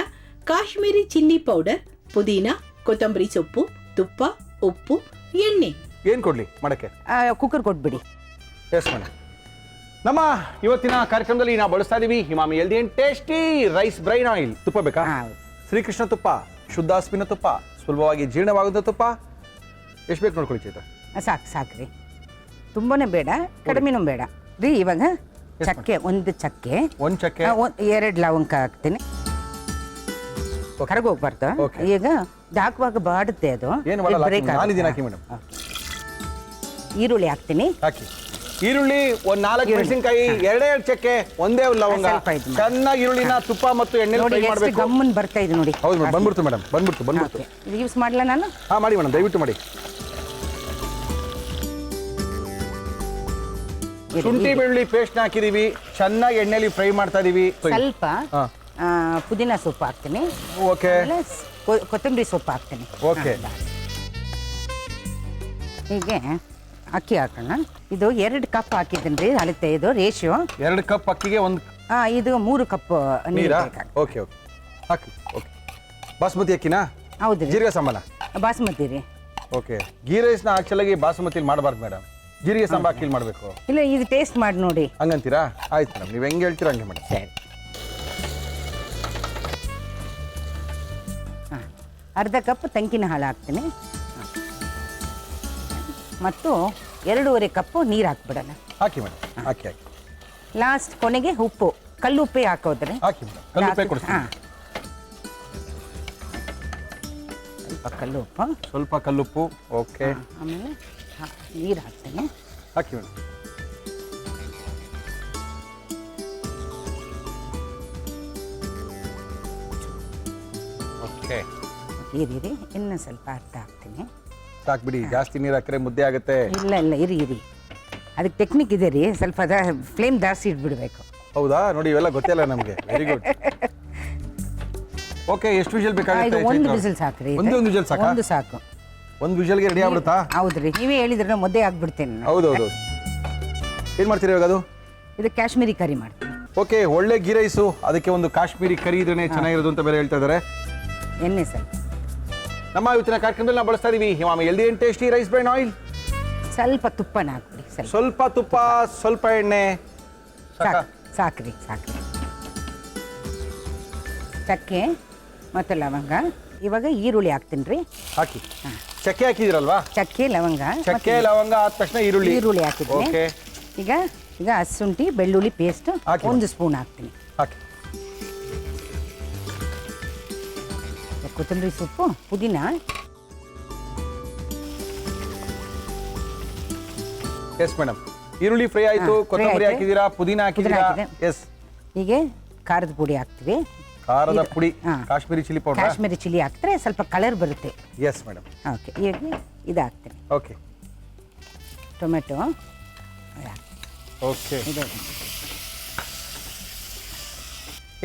ಕಾಶ್ಮೀರಿ ಚಿಲ್ಲಿ ಪೌಡರ್, ಪುದೀನ, ಕೊತ್ತಂಬರಿ ಸೊಪ್ಪು, ತುಪ್ಪ, ಉಪ್ಪು, ಎಣ್ಣೆ. ಏನ್ ಕೊಡ್ಲಿ ಮಾಡಕ್ಕೆ? ಕುಕ್ಕರ್ ಕೊಟ್ಬಿಡಿ. Yes madam. ನಮ್ಮ ಇವತ್ತಿನ ಕಾರ್ಯಕ್ರಮದಲ್ಲಿ ನಾವು ಬಳಸ್ತಾ ಇದೀವಿ Himami healthy and tasty rice bran oil. ತುಪ್ಪ ಬೇಕಾ? ಶ್ರೀಕೃಷ್ಣ ತುಪ್ಪ, ಶುದ್ಧ ಹಸುವಿನ ತುಪ್ಪ, ಸುಲಭವಾಗಿ ಜೀರ್ಣವಾಗುವಂಥ ತುಪ್ಪ. ಎಷ್ಟು ಬೇಕು ನೋಡ್ಕೊಳ್ಳಿ ಚೈತ್ರ. ಸಾಕ್ರಿ, ತುಂಬಾನೇ ಬೇಡ, ಕಡಿಮೆನೂ ಬೇಡ ರೀ. ಇವಾಗ ಚಕ್ಕೆ, ಒಂದು ಚಕ್ಕೆ, ಒಂದ್ ಚಕ್ಕೆ, 2 ಲವಂಗ ಹಾಕ್ತೀನಿ. ಕರಗೋಗ್ಬಾರ್ದು. Okay. ಈಗ ಹಾಕುವಾಗ ಬಾಡುತ್ತೆ ಅದು. ಏನು ಮಾಡಲ್ಲ, break ಆಗುತ್ತೆ. ನಾನಿದ್ದೀನಿ, ಹಾಕಿ ಮೇಡಮ್. ಈರುಳ್ಳಿ ಹಾಕ್ತೀನಿ. ಹಾಕಿ. ಈರುಳ್ಳಿ ಒಂದ್ 4 ಮೆಣಸಿನಕಾಯಿ, 2 ಚಕ್ಕೆ, 1 ಲವಂಗ. ಸ್ವಲ್ಪ ಇದು ಮಾಡಿ. ಚೆನ್ನಾಗಿ ಈರುಳ್ಳಿನ ತುಪ್ಪ ಮತ್ತು ಎಣ್ಣೆಲಿ ನೋಡಿ ಫ್ರೈ ಎಷ್ಟು ಮಾಡಬೇಕು. ಗಮ್ಮನ್ ಬರ್ತಾ ಇದೆ ನೋಡಿ. ಹೌದು ಮೇಡಮ್, ಬಂದ್ಬಿಡ್ತು ಮೇಡಮ್, ಬಂದ್ಬಿಡ್ತು. Okay. ಇದು ಯೂಸ್ ಮಾಡಲ ನಾನು? ಹಾ, ಮಾಡಿ ಮೇಡಮ್, ದಯವಿಟ್ಟು ಮಾಡಿ. ಶುಂಠಿ ಬೆಳ್ಳುಳ್ಳಿ ಪೇಸ್ಟ್ ಹಾಕಿದೀವಿ, ಚೆನ್ನಾಗಿ ಎಣ್ಣೆಲಿ ಫ್ರೈ ಮಾಡ್ತಾ ಇದೀವಿ. ಸ್ವಲ್ಪ ಹಾ. ಪುದೀನ ಸೊಪ್ಪು ಹಾಕ್ತೀನಿ. ಓಕೆ. ಆಮೇಲೆ ಕೊತ್ತಂಬರಿ ಸೊಪ್ಪು ಹಾಕ್ತೀನಿ. Okay. ಹೀಗೆ ಅಕ್ಕಿ ಹಾಕೋಣ. ಇದು 2 ಕಪ್ ಹಾಕಿದ್ದೀನಿ ರೀ, ಅಳತೆ. ಇದು ರೇಷಿಯೋ 2 ಕಪ್ ಅಕ್ಕಿಗೆ ಒಂದು ಇದು 3 ಕಪ್ ನೀರು ನೀರಾ? ಬೇಕಾಗ್ತದೆ. ಓಕೆ ಹಾಕಿ. ಓಕೆ. ಬಾಸ್ಮತಿ ಅಕ್ಕಿನಾ? ಹೌದು ರೀ. ಜೀರಿಗೆ ಸಾಂಬಾರ? ಬಾಸುಮತಿ ರೀ. ಓಕೆ. ಗೀ ರೈಸ್ನ ಆಕ್ಚುಲಾಗಿ ಬಾಸುಮತಿಲಿ ಮಾಡಬಾರ್ದು ಮೇಡಮ್, ಜೀರಿಗೆ ಸಾಂಬಾರ್ ಅಕ್ಕಿಲಿ ಮಾಡಬೇಕು. ಇಲ್ಲ, ಇದು ಟೇಸ್ಟ್ ಮಾಡಿ ನೋಡಿ. ಹಂಗಂತೀರಾ? ಆಯ್ತು ಮೇಡಮ್, ನೀವು ಹೆಂಗೆ ಹೇಳ್ತೀರಾ ಹಂಗೆ ಮೇಡಮ್. ಸರಿ. ಅರ್ಧ ಕಪ್ ತಂಕಿನ ಹಾಲು ಹಾಕ್ತೀನಿ. ಮತ್ತು 2.5 ಕಪ್ಪು ನೀರು ಹಾಕ್ಬಿಡೋಣ. ಹಾಕಿ ಮೇಡಮ್, ಹಾಕಿ. ಲಾಸ್ಟ್ ಕೊನೆಗೆ ಉಪ್ಪು, ಕಲ್ಲು ಉಪ್ಪೇ ಹಾಕೋದ್ರೆ. ಹಾಕಿ ಮೇಡಮ್, ಕಲ್ಲುಪ್ಪೆ ಕೊಡ್ತೀನಿ. ಸ್ವಲ್ಪ ಕಲ್ಲು ಉಪ್ಪು, ಸ್ವಲ್ಪ ಕಲ್ಲುಪ್ಪು. ಓಕೆ. ಆಮೇಲೆ ನೀರು ಹಾಕ್ತೀನಿ. ಹಾಕಿ ಮೇಡಮ್. ಓಕೆ. ಇರಿ, ಇನ್ನು ಸ್ವಲ್ಪ ಅರ್ಧ ಹಾಕ್ತೀನಿ. ಸಾಕ್ಬಿಡಿ, ಜಾಸ್ತಿ ನೀರು ಹಾಕಿದ್ರೆ ಮುದ್ದೆ ಆಗುತ್ತೆ. ಇಲ್ಲ ಇರಿ, ಅದಕ್ಕೆ ಟೆಕ್ನಿಕ್ ಇದೆ ರೀ. ಸ್ವಲ್ಪ ಫ್ಲೇಮ್ ಜಾಸ್ತಿ ಇಟ್ಬಿಡ್ಬೇಕು. ಹೌದಾ? ನೋಡಿ, ಇವೆಲ್ಲ ಗೊತ್ತಿಲ್ಲ ನಮಗೆ. Very good. ಓಕೆ. ಎಷ್ಟು ವಿಷಲ್ ಇದು ಬೇಕಾಗುತ್ತೆ? 1 ವಿಸಿಲ್ ಸಾಕ್ರಿ. ಒಂದು ವಿಷಲ್ ಸಾಕಾ? ಒಂದು ಸಾಕು. ಒಂದು ವಿಷಲ್ಗೆ ರೆಡಿ ಆಗ್ಬಿಡುತ್ತಾ? ಹೌದ್ರಿ, ನೀವೇ ಹೇಳಿದ್ರೆ ಮುದ್ದೆ ಆಗ್ಬಿಡ್ತೇನೆ ನಾನು. ಹೌದೌದು. ಏನು ಮಾಡ್ತೀರಾ ಇವಾಗ? ಅದು ಇದು ಕಾಶ್ಮೀರಿ ಕರಿ ಮಾಡ್ತೀನಿ. ಓಕೆ. ಒಳ್ಳೆ ಗೀ ರೈಸು, ಅದಕ್ಕೆ ಒಂದು ಕಾಶ್ಮೀರಿ ಕರಿ ಇದ್ರೆ ಚೆನ್ನಾಗಿರೋದು ಅಂತ ಬೇರೆ ಹೇಳ್ತಾ ಇದ್ದಾರೆ. ಎಣ್ಣೆ ಸ್ವಲ್ಪ. ನಮ್ಮ ಇವತ್ತಿನ ಕಾರ್ಯಕ್ರಮದಲ್ಲಿ ನಾವು ಬಳಸ್ತಾ ಇದೀವಿ Himami healthy and tasty rice bran oil. ಸ್ವಲ್ಪ ತುಪ್ಪನ ಹಾಕ್ಬಿಡಿ. ಸ್ವಲ್ಪ ತುಪ್ಪ, ಸ್ವಲ್ಪ ಎಣ್ಣೆ. ಸಾಕ್ರಿ. ಚಕ್ಕೆ ಮತ್ತು ಲವಂಗ. ಇವಾಗ ಈರುಳ್ಳಿ ಹಾಕ್ತೀನಿ ರೀ. ಹಾಕಿ. ಚಕ್ಕೆ ಹಾಕಿದಿರಲ್ವಾ? ಚಕ್ಕೆ ಲವಂಗ. ಚಕ್ಕೆ ಲವಂಗ ಆದ ತಕ್ಷಣ ಈರುಳ್ಳಿ ಹಾಕಿದ್ದೀನಿ. ಓಕೆ. ಈಗ ಹಸುಂಠಿ ಬೆಳ್ಳುಳ್ಳಿ ಪೇಸ್ಟ್ ಹಾಕಿ. 1 ಸ್ಪೂನ್ ಹಾಕ್ತೀನಿ. ಹಾಕಿ. ಕೊತ್ತಂಬರಿ ಸೊಪ್ಪು, ಪುದೀನ. Yes madam. ಈರುಳ್ಳಿ ಫ್ರೈ ಆಯ್ತು, ಕೊತ್ತಂಬರಿ ಹಾಕಿದೀರಾ, ಪುದೀನ ಹಾಕಿದೀರಾ. ಎಸ್. ಹೀಗೆ ಖಾರದ ಪುಡಿ ಹಾಕ್ತೀವಿ. ಖಾರದ ಪುಡಿ, Kashmiri chilli powder. Kashmiri chilli ಹಾಕಿದ್ರೆ ಸ್ವಲ್ಪ ಕಲರ್ ಬರುತ್ತೆ. Yes madam. ಓಕೆ. ಈಗ ಇದು ಹಾಕ್ತೀನಿ. ಓಕೆ. ಟೊಮೆಟೊ. ಓಕೆ. ಇದು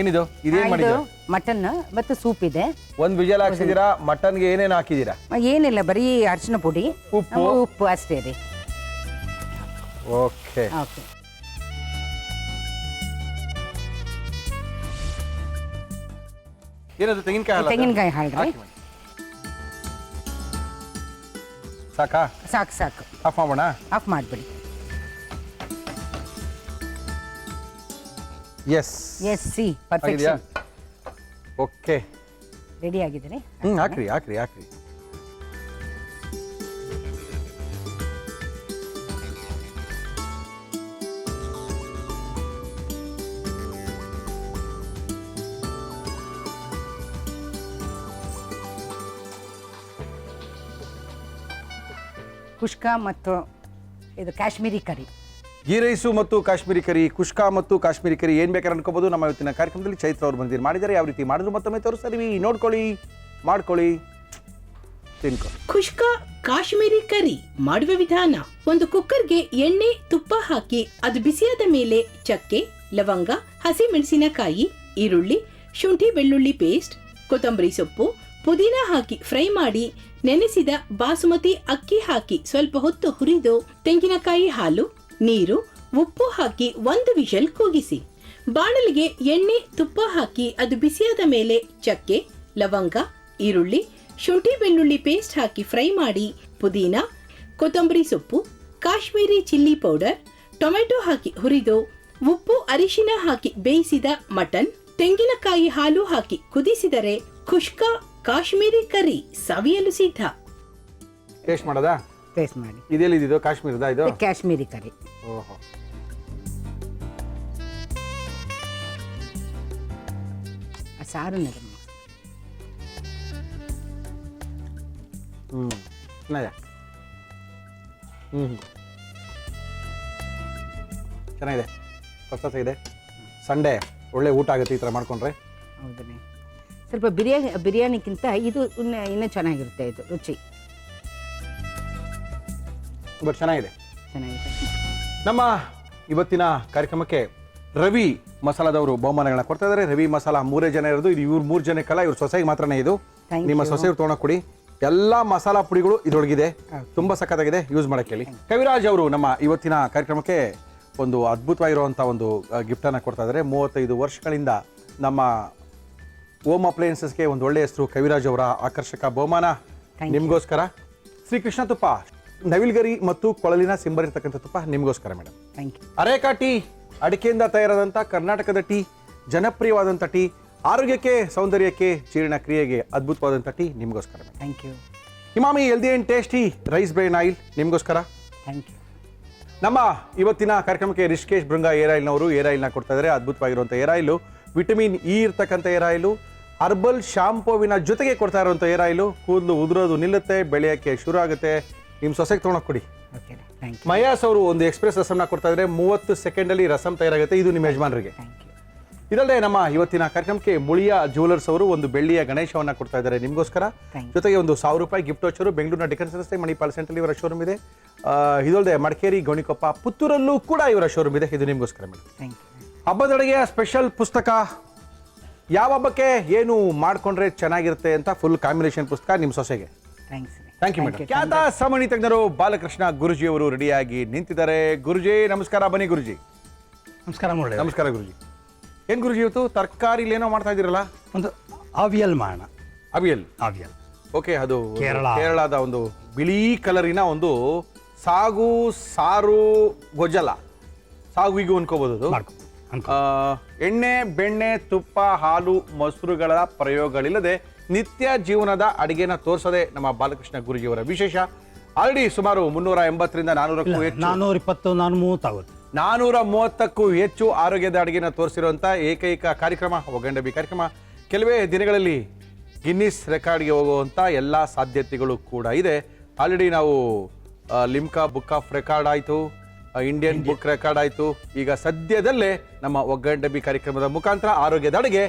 ಏನಿದು? ಇದೇನು ಮಾಡಿದ್ದೀರಾ? ಮಟನ್ ಮತ್ತು ಸೂಪ್ ಇದೆ. ಒಂದು ವಿಜಲ್ ಹಾಕ್ಸಿದ್ದೀರಾ. ಮಟನ್ಗೆ ಏನೇನು ಹಾಕಿದ್ದೀರಾ? ಏನಿಲ್ಲ, ಬರೀ ಅರಿಶಿನ ಪುಡಿ, ಉಪ್ಪು ಅಷ್ಟೇ ರೀ. ಓಕೆ. ಏನದು ತೆಂಗಿನಕಾಯಿ ಹಾಲು ತೆಂಗಿನಕಾಯಿ ಹಾಲು ರೀ. ಸಾಕಾ? ಸಾಕು ಸಾಕು, ಆಫ್ ಮಾಡೋಣ. ಆಫ್ ಮಾಡಿಬಿಡಿ. ಎಸ್ ಎಸ್ ಸಿ ಆಗಿದೆಯಾ? ಪರ್ಫೆಕ್ಷನ್. ಓಕೆ, ರೆಡಿ ಆಗಿದ್ದೀನಿ. ಹಾಕ್ರಿ ಹಾಕ್ರಿ ಹಾಕ್ರಿ. ಕುಷ್ಕ ಮತ್ತು ಇದು ಕಾಶ್ಮೀರಿ ಕರಿ. ಗೀ ರೈಸು ಮತ್ತು ಕಾಶ್ಮೀರಿ ಕರಿ, ಕುಷ್ಕ ಮತ್ತು ಕಾಶ್ಮೀರಿ ಕರಿ ಏನು ಬೇಕಾದ್ರೆ ಅನ್ಕೋಬೋದು. ನಮ್ಮ ಇವತ್ತಿನ ಕಾರ್ಯಕ್ರಮದಲ್ಲಿ ಚೈತ್ರ ಅವರು ಬಂದಿದ್ದು ಮಾಡಿದ್ದಾರೆ. ಯಾವ ರೀತಿ ಮಾಡಿದ್ರು ಮತ್ತೊಮ್ಮೆ ತೋರಿಸ್ತೀವಿ, ನೋಡ್ಕೊಳ್ಳಿ, ಮಾಡ್ಕೊಳ್ಳಿ, ತಿನ್ಕೊ. ಖುಷ್ಕ ಕಾಶ್ಮೀರಿ ಕರಿ ಮಾಡುವ ವಿಧಾನ: ಒಂದು ಕುಕ್ಕರ್ಗೆ ಎಣ್ಣೆ ತುಪ್ಪ ಹಾಕಿ ಅದು ಬಿಸಿಯಾದ ಮೇಲೆ ಚಕ್ಕೆ, ಲವಂಗ, ಹಸಿ ಮೆಣಸಿನಕಾಯಿ, ಈರುಳ್ಳಿ, ಶುಂಠಿ ಬೆಳ್ಳುಳ್ಳಿ ಪೇಸ್ಟ್, ಕೊತ್ತಂಬರಿ ಸೊಪ್ಪು, ಪುದೀನ ಹಾಕಿ ಫ್ರೈ ಮಾಡಿ ನೆನೆಸಿದ ಬಾಸುಮತಿ ಅಕ್ಕಿ ಹಾಕಿ ಸ್ವಲ್ಪ ಹೊತ್ತು ಹುರಿದು ತೆಂಗಿನಕಾಯಿ ಹಾಲು, ನೀರು, ಉಪ್ಪು ಹಾಕಿ 1 ವಿಷಲ್ ಕೂಗಿಸಿ. ಬಾಣಲಿಗೆ ಎಣ್ಣೆ ತುಪ್ಪ ಹಾಕಿ ಅದು ಬಿಸಿಯಾದ ಮೇಲೆ ಚಕ್ಕೆ, ಲವಂಗ, ಈರುಳ್ಳಿ, ಶುಂಠಿ ಬೆಳ್ಳುಳ್ಳಿ ಪೇಸ್ಟ್ ಹಾಕಿ ಫ್ರೈ ಮಾಡಿ ಪುದೀನ, ಕೊತ್ತಂಬರಿ ಸೊಪ್ಪು, ಕಾಶ್ಮೀರಿ ಚಿಲ್ಲಿ ಪೌಡರ್, ಟೊಮೆಟೊ ಹಾಕಿ ಹುರಿದು ಉಪ್ಪು ಅರಿಶಿನ ಹಾಕಿ ಬೇಯಿಸಿದ ಮಟನ್, ತೆಂಗಿನಕಾಯಿ ಹಾಲು ಹಾಕಿ ಕುದಿಸಿದರೆ ಖುಷ್ಕ ಕಾಶ್ಮೀರಿ ಕರಿ ಸವಿಯಲು ಸಿದ್ಧ. ಟೇಸ್ಟ್ ಮಾಡೋದಾ? ಟೇಸ್ಟ್ ಮಾಡಿ. ಇದೆಲ್ಲಿ ಇದ್ದು ಕಾಶ್ಮೀರದ ಇದು? ಕಾಶ್ಮೀರಿ ಕರಿ. ಓಹೋ, ಸಾರು ಮೇಡಮ್. ಚೆನ್ನಾಗಿದೆ. ಚೆನ್ನಾಗಿದೆ, ಇದೆ. ಸಂಡೇ ಒಳ್ಳೆ ಊಟ ಆಗುತ್ತೆ ಈ ಥರ ಮಾಡ್ಕೊಂಡ್ರೆ. ಹೌದನೇ, ಸ್ವಲ್ಪ ಬಿರಿಯಾನಿಗಿಂತ ಇದು ಇನ್ನೂ ಚೆನ್ನಾಗಿರುತ್ತೆ. ಇದು ರುಚಿ ಬಟ್ ಚೆನ್ನಾಗಿದೆ. ಚೆನ್ನಾಗಿದೆ. ನಮ್ಮ ಇವತ್ತಿನ ಕಾರ್ಯಕ್ರಮಕ್ಕೆ ರವಿ ಮಸಾಲಾದವರು ಬಹುಮಾನಗಳನ್ನ ಕೊಡ್ತಾ ಇದ್ದಾರೆ. ರವಿ ಮಸಾಲ 3 ಜನ ಇರೋದು, ಇದು ಇವ್ರು 3 ಜನಕ್ಕಲ್ಲ, ಇವ್ರ ಸೊಸೆಗೆ ಮಾತ್ರನೇ ಇದು. ನಿಮ್ಮ ಸೊಸೆಯವ್ರು ತೊಗೊಂಡು ಕೊಡಿ. ಎಲ್ಲ ಮಸಾಲಾ ಪುಡಿಗಳು ಇದರೊಳಗಿದೆ, ತುಂಬ ಸಖತ್ತಾಗಿದೆ, ಯೂಸ್ ಮಾಡಕ್ಕೆ ಹೇಳಿ. ಕವಿರಾಜ್ ಅವರು ನಮ್ಮ ಇವತ್ತಿನ ಕಾರ್ಯಕ್ರಮಕ್ಕೆ ಒಂದು ಅದ್ಭುತವಾಗಿರುವಂಥ ಒಂದು ಗಿಫ್ಟನ್ನು ಕೊಡ್ತಾ ಇದ್ದಾರೆ. 35 ವರ್ಷಗಳಿಂದ ನಮ್ಮ ಓಮ್ ಅಪ್ಲಯನ್ಸಸ್ಗೆ ಒಂದು ಒಳ್ಳೆಯ ಹೆಸರು ಕವಿರಾಜ್ ಅವರ ಆಕರ್ಷಕ ಬಹುಮಾನ ನಿಮಗೋಸ್ಕರ. ಶ್ರೀಕೃಷ್ಣ ತುಪ್ಪ, ನವಿಲ್ಗರಿ ಮತ್ತು ಕೊಳಲಿನ ಸಿಂಬರಿರ್ತಕ್ಕಂಥ ತುಪ್ಪ ನಿಮಗೋಸ್ಕರ madam. Thank you. Areca tea, ಅಡಿಕೆಯಿಂದ ತಯಾರಾದಂಥ ಕರ್ನಾಟಕದ ಟೀ, ಜನಪ್ರಿಯವಾದಂಥ ಟೀ, ಆರೋಗ್ಯಕ್ಕೆ, ಸೌಂದರ್ಯಕ್ಕೆ, ಜೀರ್ಣಕ್ರಿಯೆಗೆ ಅದ್ಭುತವಾದಂಥ ಟೀ ನಿಮಗೋಸ್ಕರ madam. Thank you. Himami healthy and tasty rice bran oil ನಿಮಗೋಸ್ಕರ. Thank you. ನಮ್ಮ ಇವತ್ತಿನ ಕಾರ್ಯಕ್ರಮಕ್ಕೆ ರಿಷಿಕೇಶ್ ಭೃಂಗ ಏರ್ ಆಯಿಲ್ನವರು ಏರ್ ಆಯಿಲ್ನ ಕೊಡ್ತಾ ಇದ್ದಾರೆ. ಅದ್ಭುತವಾಗಿರುವಂಥ ಏರ್ ಆಯಿಲು, ವಿಟಮಿನ್ ಇ ಇರ್ತಕ್ಕಂಥ ಏರ್ ಆಯಿಲು, ಹರ್ಬಲ್ ಶಾಂಪೂವಿನ ಜೊತೆಗೆ ಕೊಡ್ತಾ ಇರುವಂಥ ಏರ್ ಆಯಿಲು. ಕೂದಲು ಉದುರೋದು ನಿಲ್ಲುತ್ತೆ, ಬೆಳೆಯೋಕ್ಕೆ ಶುರು ಆಗುತ್ತೆ. ನಿಮ್ಮ ಸೊಸೆಗೆ ತೊಗೊಂಡೋಗಿ ಕೊಡಿ. Okay, thank you. ಮಯಾಸ್ ಅವರು ಒಂದು ಎಕ್ಸ್ಪ್ರೆಸ್ ರಸಮ್ನ ಕೊಡ್ತಾ ಇದ್ದಾರೆ. 30 ಸೆಕೆಂಡಲ್ಲಿ ರಸಮ್ ತಯಾರಾಗುತ್ತೆ. ಇದು ನಿಮ್ಮ ಯಜಮಾನರಿಗೆ. Thank you. ಇದಲ್ಲದೆ ನಮ್ಮ ಇವತ್ತಿನ ಕಾರ್ಯಕ್ರಮಕ್ಕೆ ಮುಳಿಯ ಜ್ಯುವೆಲರ್ಸ್ ಅವರು ಒಂದು ಬೆಳ್ಳಿಯ ಗಣೇಶವನ್ನ ಕೊಡ್ತಾ ಇದ್ದಾರೆ ನಿಮಗೋಸ್ಕರ. ಜೊತೆಗೆ ಒಂದು 1000 ರೂಪಾಯಿ ಗಿಫ್ಟ್ ವೋಚರು. ಬೆಂಗಳೂರಿನ ಡಿಫೆನ್ಸ್ ರಸ್ತೆ ಮಣಿಪಾಲ್ ಸೆಂಟ್ರಲ್ಲಿ ಇವರ ಶೋರೂಮ್ ಇದೆ. ಇದಲ್ಲದೆ ಮಡಿಕೇರಿ, ಗೋಣಿಕೊಪ್ಪ, ಪುತ್ತೂರಲ್ಲೂ ಕೂಡ ಇವರ ಶೋರೂಮ್ ಇದೆ. ಇದು ನಿಮಗೋಸ್ಕರ ಮೇಡಮ್. Thank you. ಹಬ್ಬದೊಳಗೆ ಸ್ಪೆಷಲ್ ಪುಸ್ತಕ, ಯಾವ ಹಬ್ಬಕ್ಕೆ ಏನು ಮಾಡ್ಕೊಂಡ್ರೆ ಚೆನ್ನಾಗಿರುತ್ತೆ ಅಂತ ಫುಲ್ ಕಾಂಬಿನೇಷನ್ ಪುಸ್ತಕ ನಿಮ್ಮ ಸೊಸೆಗೆ. ಥ್ಯಾಂಕ್ಸ್. Thank you madam. ಖ್ಯಾತ ಸಾಮಾನ್ಯ ತಜ್ಞರು ಬಾಲಕೃಷ್ಣ ಗುರುಜಿ ಅವರು ರೆಡಿಯಾಗಿ ನಿಂತಿದ್ದಾರೆ. ಗುರುಜಿ ನಮಸ್ಕಾರ. ಬನ್ನಿ ಗುರುಜಿ. ನಮಸ್ಕಾರ ಮುರಳಿ. ನಮಸ್ಕಾರ ಗುರುಜಿ. ಏನು ಗುರುಜಿ ಇವತ್ತು ತರಕಾರಿಲಿ ಏನೋ ಮಾಡ್ತಾ ಇದ್ದೀರಲ್ಲ? ಒಂದು ಅವಿಯಲ್ ಮಾಡೋಣ. ಅವಿಯಲ್. ಓಕೆ, ಅದು ಕೇರಳದ ಒಂದು ಬಿಳಿ ಕಲರಿನ ಒಂದು ಸಾಗು ಸಾರು ಗೊಜ್ಜಲ, ಸಾಗುವಿಗೂ ಅನ್ಕೋಬಹುದು ಅದು. ಎಣ್ಣೆ, ಬೆಣ್ಣೆ, ತುಪ್ಪ, ಹಾಲು, ಮೊಸರುಗಳ ಪ್ರಯೋಗಗಳಿಲ್ಲದೆ ನಿತ್ಯ ಜೀವನದ ಅಡಿಗೆನ ತೋರಿಸೋದೇ ನಮ್ಮ ಬಾಲಕೃಷ್ಣ ಗುರುಜಿಯವರ ವಿಶೇಷ. ಆಲ್ರೆಡಿ ಸುಮಾರು 380ರಿಂದ 400ಕ್ಕೂ ಹೆಚ್ಚು, 420, 430 ಆಗುತ್ತೆ. 430ಕ್ಕೂ ಹೆಚ್ಚು ಆರೋಗ್ಯದ ಅಡುಗೆನ ತೋರಿಸಿರುವಂಥ ಏಕೈಕ ಕಾರ್ಯಕ್ರಮ ಒಗ್ಗಂಡಬಿ ಕಾರ್ಯಕ್ರಮ. ಕೆಲವೇ ದಿನಗಳಲ್ಲಿ ಗಿನ್ನಿಸ್ ರೆಕಾರ್ಡ್ಗೆ ಹೋಗುವಂಥ ಎಲ್ಲ ಸಾಧ್ಯತೆಗಳು ಕೂಡ ಇದೆ. ಆಲ್ರೆಡಿ ನಾವು ಲಿಮ್ಕಾ ಬುಕ್ ಆಫ್ ರೆಕಾರ್ಡ್ ಆಯಿತು, ಇಂಡಿಯನ್ ಬುಕ್ ರೆಕಾರ್ಡ್ ಆಯಿತು. ಈಗ ಸದ್ಯದಲ್ಲೇ ನಮ್ಮ ಒಗ್ಗಂಡಬಿ ಕಾರ್ಯಕ್ರಮದ ಮುಖಾಂತರ ಆರೋಗ್ಯದ ಅಡುಗೆ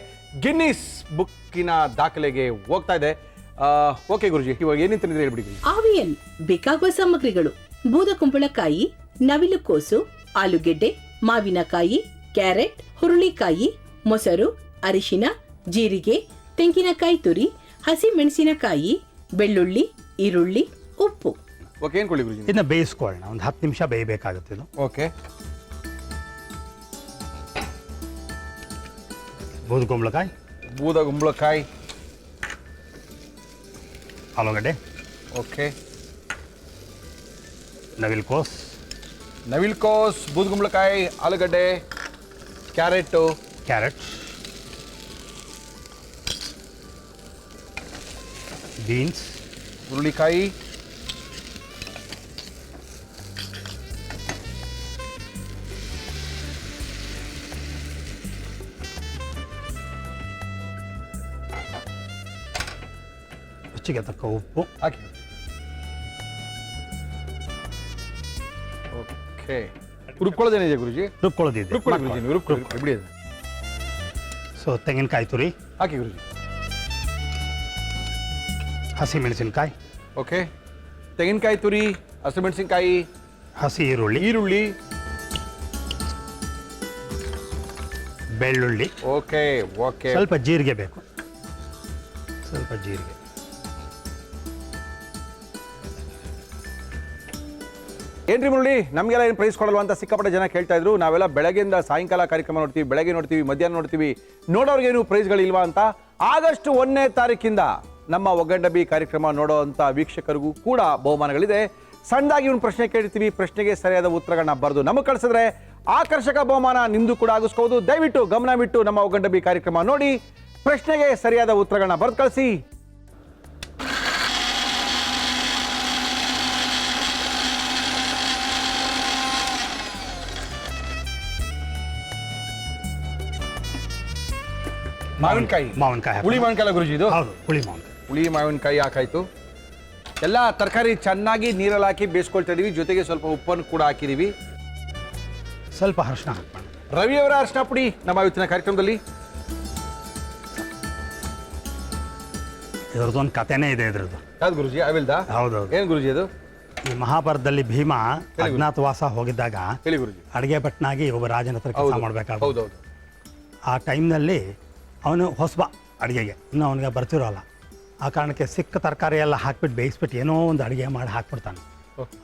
ಗಿನ್ನಿಸ್ ಬುಕ್ಕಿನ ದಾಖಲೆಗೆ ಹೋಗ್ತಾ ಇದೆ. ಓಕೆ ಗುರುಜಿ, ಇವಾಗ ಏನಿಂತ ಹೇಳ್ಬಿಡಿ. ಆವಿಯಲ್ ಬೇಕಾಗುವ ಸಾಮಗ್ರಿಗಳು: ಬೂದಕುಂಬಳಕಾಯಿ, ನವಿಲುಕೋಸು, ಆಲೂಗೆಡ್ಡೆ, ಮಾವಿನಕಾಯಿ, ಕ್ಯಾರೆಟ್, ಹುರುಳಿಕಾಯಿ, ಮೊಸರು, ಅರಿಶಿನ, ಜೀರಿಗೆ, ತೆಂಗಿನಕಾಯಿ ತುರಿ, ಹಸಿ ಮೆಣಸಿನಕಾಯಿ, ಬೆಳ್ಳುಳ್ಳಿ, ಈರುಳ್ಳಿ, ಉಪ್ಪು. ಓಕೆ, ಏನು ಕೊಡಿ ಗುರುಜಿ? ಇದನ್ನ ಬೇಯಿಸ್ಕೊಳ್ಳೋಣ. ಒಂದು 10 ನಿಮಿಷ ಬೇಯಬೇಕಾಗುತ್ತೆ ಇದು. ಓಕೆ. ಬೂದುಕುಂಬಳಕಾಯಿ. ಬೂದಗುಂಬಳಕಾಯಿ. ಆಲೂಗಡ್ಡೆ, ಓಕೆ. ನವಿಲ್ಕೋಸ್, ನವಿಲ್ಕೋಸ್, ಬೂದಗುಂಬಳಕಾಯಿ, ಆಲೂಗಡ್ಡೆ, ಕ್ಯಾರೆಟು, ಕ್ಯಾರೆಟ್, ಬೀನ್ಸ್, ಹುರುಳಿಕಾಯಿ, ರುಚಿಗೆ ತಕ್ಕ ಉಪ್ಪು, ಹಾಕಿ. ಓಕೆ. ರುಬ್ಕೊಳ್ಳೋದೇನಿದೆ ಗುರುಜಿ? ರುಬ್ಕೊಳ್ಳೋದಿದೆ. ರುಬ್ಕೊಳ್ಳಿ ಗುರುಜಿ, ನೀವು ರುಬ್ಕೊಳ್ಳಿ ಬಿಡಿ ಅದು. ಸೊ ತೆಂಗಿನಕಾಯಿ ತುರಿ, ಹಾಕಿ ಗುರುಜಿ. ಹಸಿಮೆಣಸಿನಕಾಯಿ, ಓಕೆ. ತೆಂಗಿನಕಾಯಿ ತುರಿ, ಹಸಿಮೆಣಸಿನಕಾಯಿ, ಹಸಿ ಈರುಳ್ಳಿ, ಈರುಳ್ಳಿ, ಬೆಳ್ಳುಳ್ಳಿ, ಓಕೆ ಓಕೆ. ಸ್ವಲ್ಪ ಜೀರಿಗೆ ಬೇಕು, ಸ್ವಲ್ಪ ಜೀರಿಗೆ. ಏನ್ರಿ ಮುರಳಿ, ನಮಗೆಲ್ಲ ಏನು ಪ್ರೈಸ್ ಕೊಡಲ್ವಾ ಅಂತ ಸಿಕ್ಕಾಪಟ್ಟೆ ಜನ ಕೇಳ್ತಾ ಇದ್ರು. ನಾವೆಲ್ಲ ಬೆಳಗ್ಗೆಯಿಂದ ಸಾಯಂಕಾಲ ಕಾರ್ಯಕ್ರಮ ನೋಡ್ತೀವಿ, ಬೆಳಗ್ಗೆ ನೋಡ್ತೀವಿ, ಮಧ್ಯಾಹ್ನ ನೋಡ್ತೀವಿ. ನೋಡೋರ್ಗೇನು ಪ್ರೈಸ್ಗಳಿಲ್ವಾ ಅಂತ ಆಗಸ್ಟ್ 1ನೇ ತಾರೀಕಿಂದ ನಮ್ಮ ಒಗ್ಗಂಡಬಿ ಕಾರ್ಯಕ್ರಮ ನೋಡೋ ಅಂಥ ವೀಕ್ಷಕರಿಗೂ ಕೂಡ ಬಹುಮಾನಗಳಿದೆ. ಸಣ್ಣದಾಗಿ ಒಂದು ಪ್ರಶ್ನೆ ಕೇಳ್ತೀವಿ, ಪ್ರಶ್ನೆಗೆ ಸರಿಯಾದ ಉತ್ತರಗಳನ್ನ ಬರೆದು ನಮಗೆ ಕಳಿಸಿದ್ರೆ ಆಕರ್ಷಕ ಬಹುಮಾನ ನಿಮ್ದು ಕೂಡ ಆಗಿಸ್ಕೋದು. ದಯವಿಟ್ಟು ಗಮನ ಬಿಟ್ಟು ನಮ್ಮ ಒಗ್ಗಂಡಬಿ ಕಾರ್ಯಕ್ರಮ ನೋಡಿ, ಪ್ರಶ್ನೆಗೆ ಸರಿಯಾದ ಉತ್ತರಗಳನ್ನ ಬರೆದು ಕಳಿಸಿ. ಮಾವಿನಕಾಯಿ, ಮಾವಿನಕಾಯಿ, ಹುಳಿ ಮಾವಿನಕಾಯಿ ಗುರುಜಿ ಇದು? ಹೌದು, ಹುಳಿ ಮಾವಿನಕಾಯಿ. ಹುಳಿ ಮಾವಿನಕಾಯಿ ಹಾಕಾಯ್ತು. ಎಲ್ಲ ತರಕಾರಿ ಚೆನ್ನಾಗಿ ನೀರಲ್ಲಿ ಹಾಕಿ ಬೇಯಿಸ್ಕೊಳ್ತಾ ಇದೀವಿ, ಜೊತೆಗೆ ಸ್ವಲ್ಪ ಉಪ್ಪನ್ನು ಕೂಡ ಹಾಕಿದೀವಿ. ಸ್ವಲ್ಪ ಅರಿಶಿನ ಹಾಕೋಣ. ರವಿಯವರ ಅರಿಶಿನ ಪುಡಿ ನಮ್ಮ ಇವತ್ತಿನ ಕಾರ್ಯಕ್ರಮದಲ್ಲಿ. ಇದ್ರದ್ದೊಂದು ಕಥೆನೇ ಇದೆ ಇದ್ರದ್ದು. ಯಾವ್ದು ಗುರುಜಿ? ಅವಿಲ್ದಾ? ಹೌದೌದು. ಏನ್ ಗುರುಜಿ ಅದು? ಈ ಮಹಾಭಾರತದಲ್ಲಿ ಭೀಮ ಅಜ್ಞಾತವಾಸ ಹೋಗಿದ್ದಾಗ ಹೇಳಿ ಗುರುಜಿ. ಅಡಿಗೆ ಭಟ್ನಾಗಿ ಒಬ್ಬ ರಾಜನ ಹತ್ರ ಕೆಲಸ ಮಾಡಬೇಕಾಗ ಹೌದೌದು. ಆ ಟೈಮ್ನಲ್ಲಿ ಅವನು ಹೊಸಬ ಅಡುಗೆಗೆ, ಇನ್ನೂ ಅವನಿಗೆ ಬರ್ತಿರೋಲ್ಲ. ಆ ಕಾರಣಕ್ಕೆ ಸಿಕ್ಕ ತರಕಾರಿ ಎಲ್ಲ ಹಾಕ್ಬಿಟ್ಟು ಬೇಯಿಸ್ಬಿಟ್ಟು ಏನೋ ಒಂದು ಅಡುಗೆ ಮಾಡಿ ಹಾಕ್ಬಿಡ್ತಾನೆ.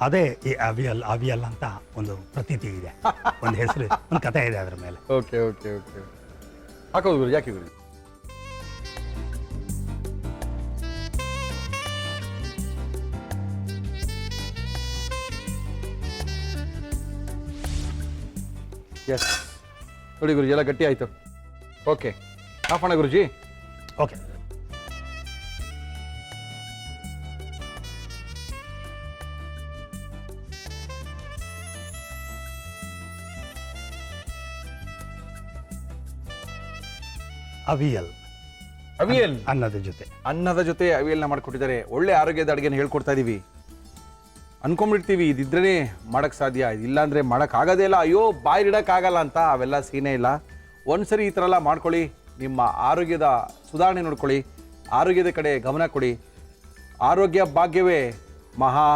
ಅದೇ ಈ ಅವಿಯಲ್ ಅಂತ ಒಂದು ಪ್ರತೀತಿ ಇದೆ, ಒಂದು ಹೆಸರು, ಒಂದು ಕಥೆ ಇದೆ ಅದ್ರ ಮೇಲೆ. Okay okay okay. ಹಾಕೋದು ಗುರುಜಿ, ಯಾಕೆ ಗುರುಜಿ? ಎಸ್ ನೋಡಿ ಗುರುಜಿ, ಎಲ್ಲ ಗಟ್ಟಿ ಆಯ್ತು. ಓಕೆ, ಹಾಕೋಣ ಗುರುಜಿ. ಓಕೆ. ಅವಿಯಲ್, ಅವಿಯಲ್ ಅನ್ನದ ಜೊತೆ, ಅನ್ನದ ಜೊತೆ ಅವಿಯಲ್ನ ಮಾಡ್ಕೊಟ್ಟಿದ್ದಾರೆ. ಒಳ್ಳೆ ಆರೋಗ್ಯದ ಅಡುಗೆನ ಹೇಳ್ಕೊಡ್ತಾ ಇದೀವಿ. ಅನ್ಕೊಂಡ್ಬಿಡ್ತೀವಿ ಇದಿದ್ರೇ ಮಾಡೋಕ್ಕೆ ಸಾಧ್ಯ, ಇದಿಲ್ಲ ಅಂದರೆ ಮಾಡೋಕ್ಕಾಗೋದೇ ಇಲ್ಲ, ಅಯ್ಯೋ ಬಾಯಿಡೋಕ್ಕಾಗಲ್ಲ ಅಂತ. ಅವೆಲ್ಲ ಸೀನೇ ಇಲ್ಲ. ಒಂದ್ಸರಿ ಈ ಥರ ಎಲ್ಲ ಮಾಡ್ಕೊಳ್ಳಿ, ನಿಮ್ಮ ಆರೋಗ್ಯದ ಸುಧಾರಣೆ ನೋಡ್ಕೊಳ್ಳಿ, ಆರೋಗ್ಯದ ಕಡೆ ಗಮನ ಕೊಡಿ. ಆರೋಗ್ಯ ಭಾಗ್ಯವೇ ಮಹಾ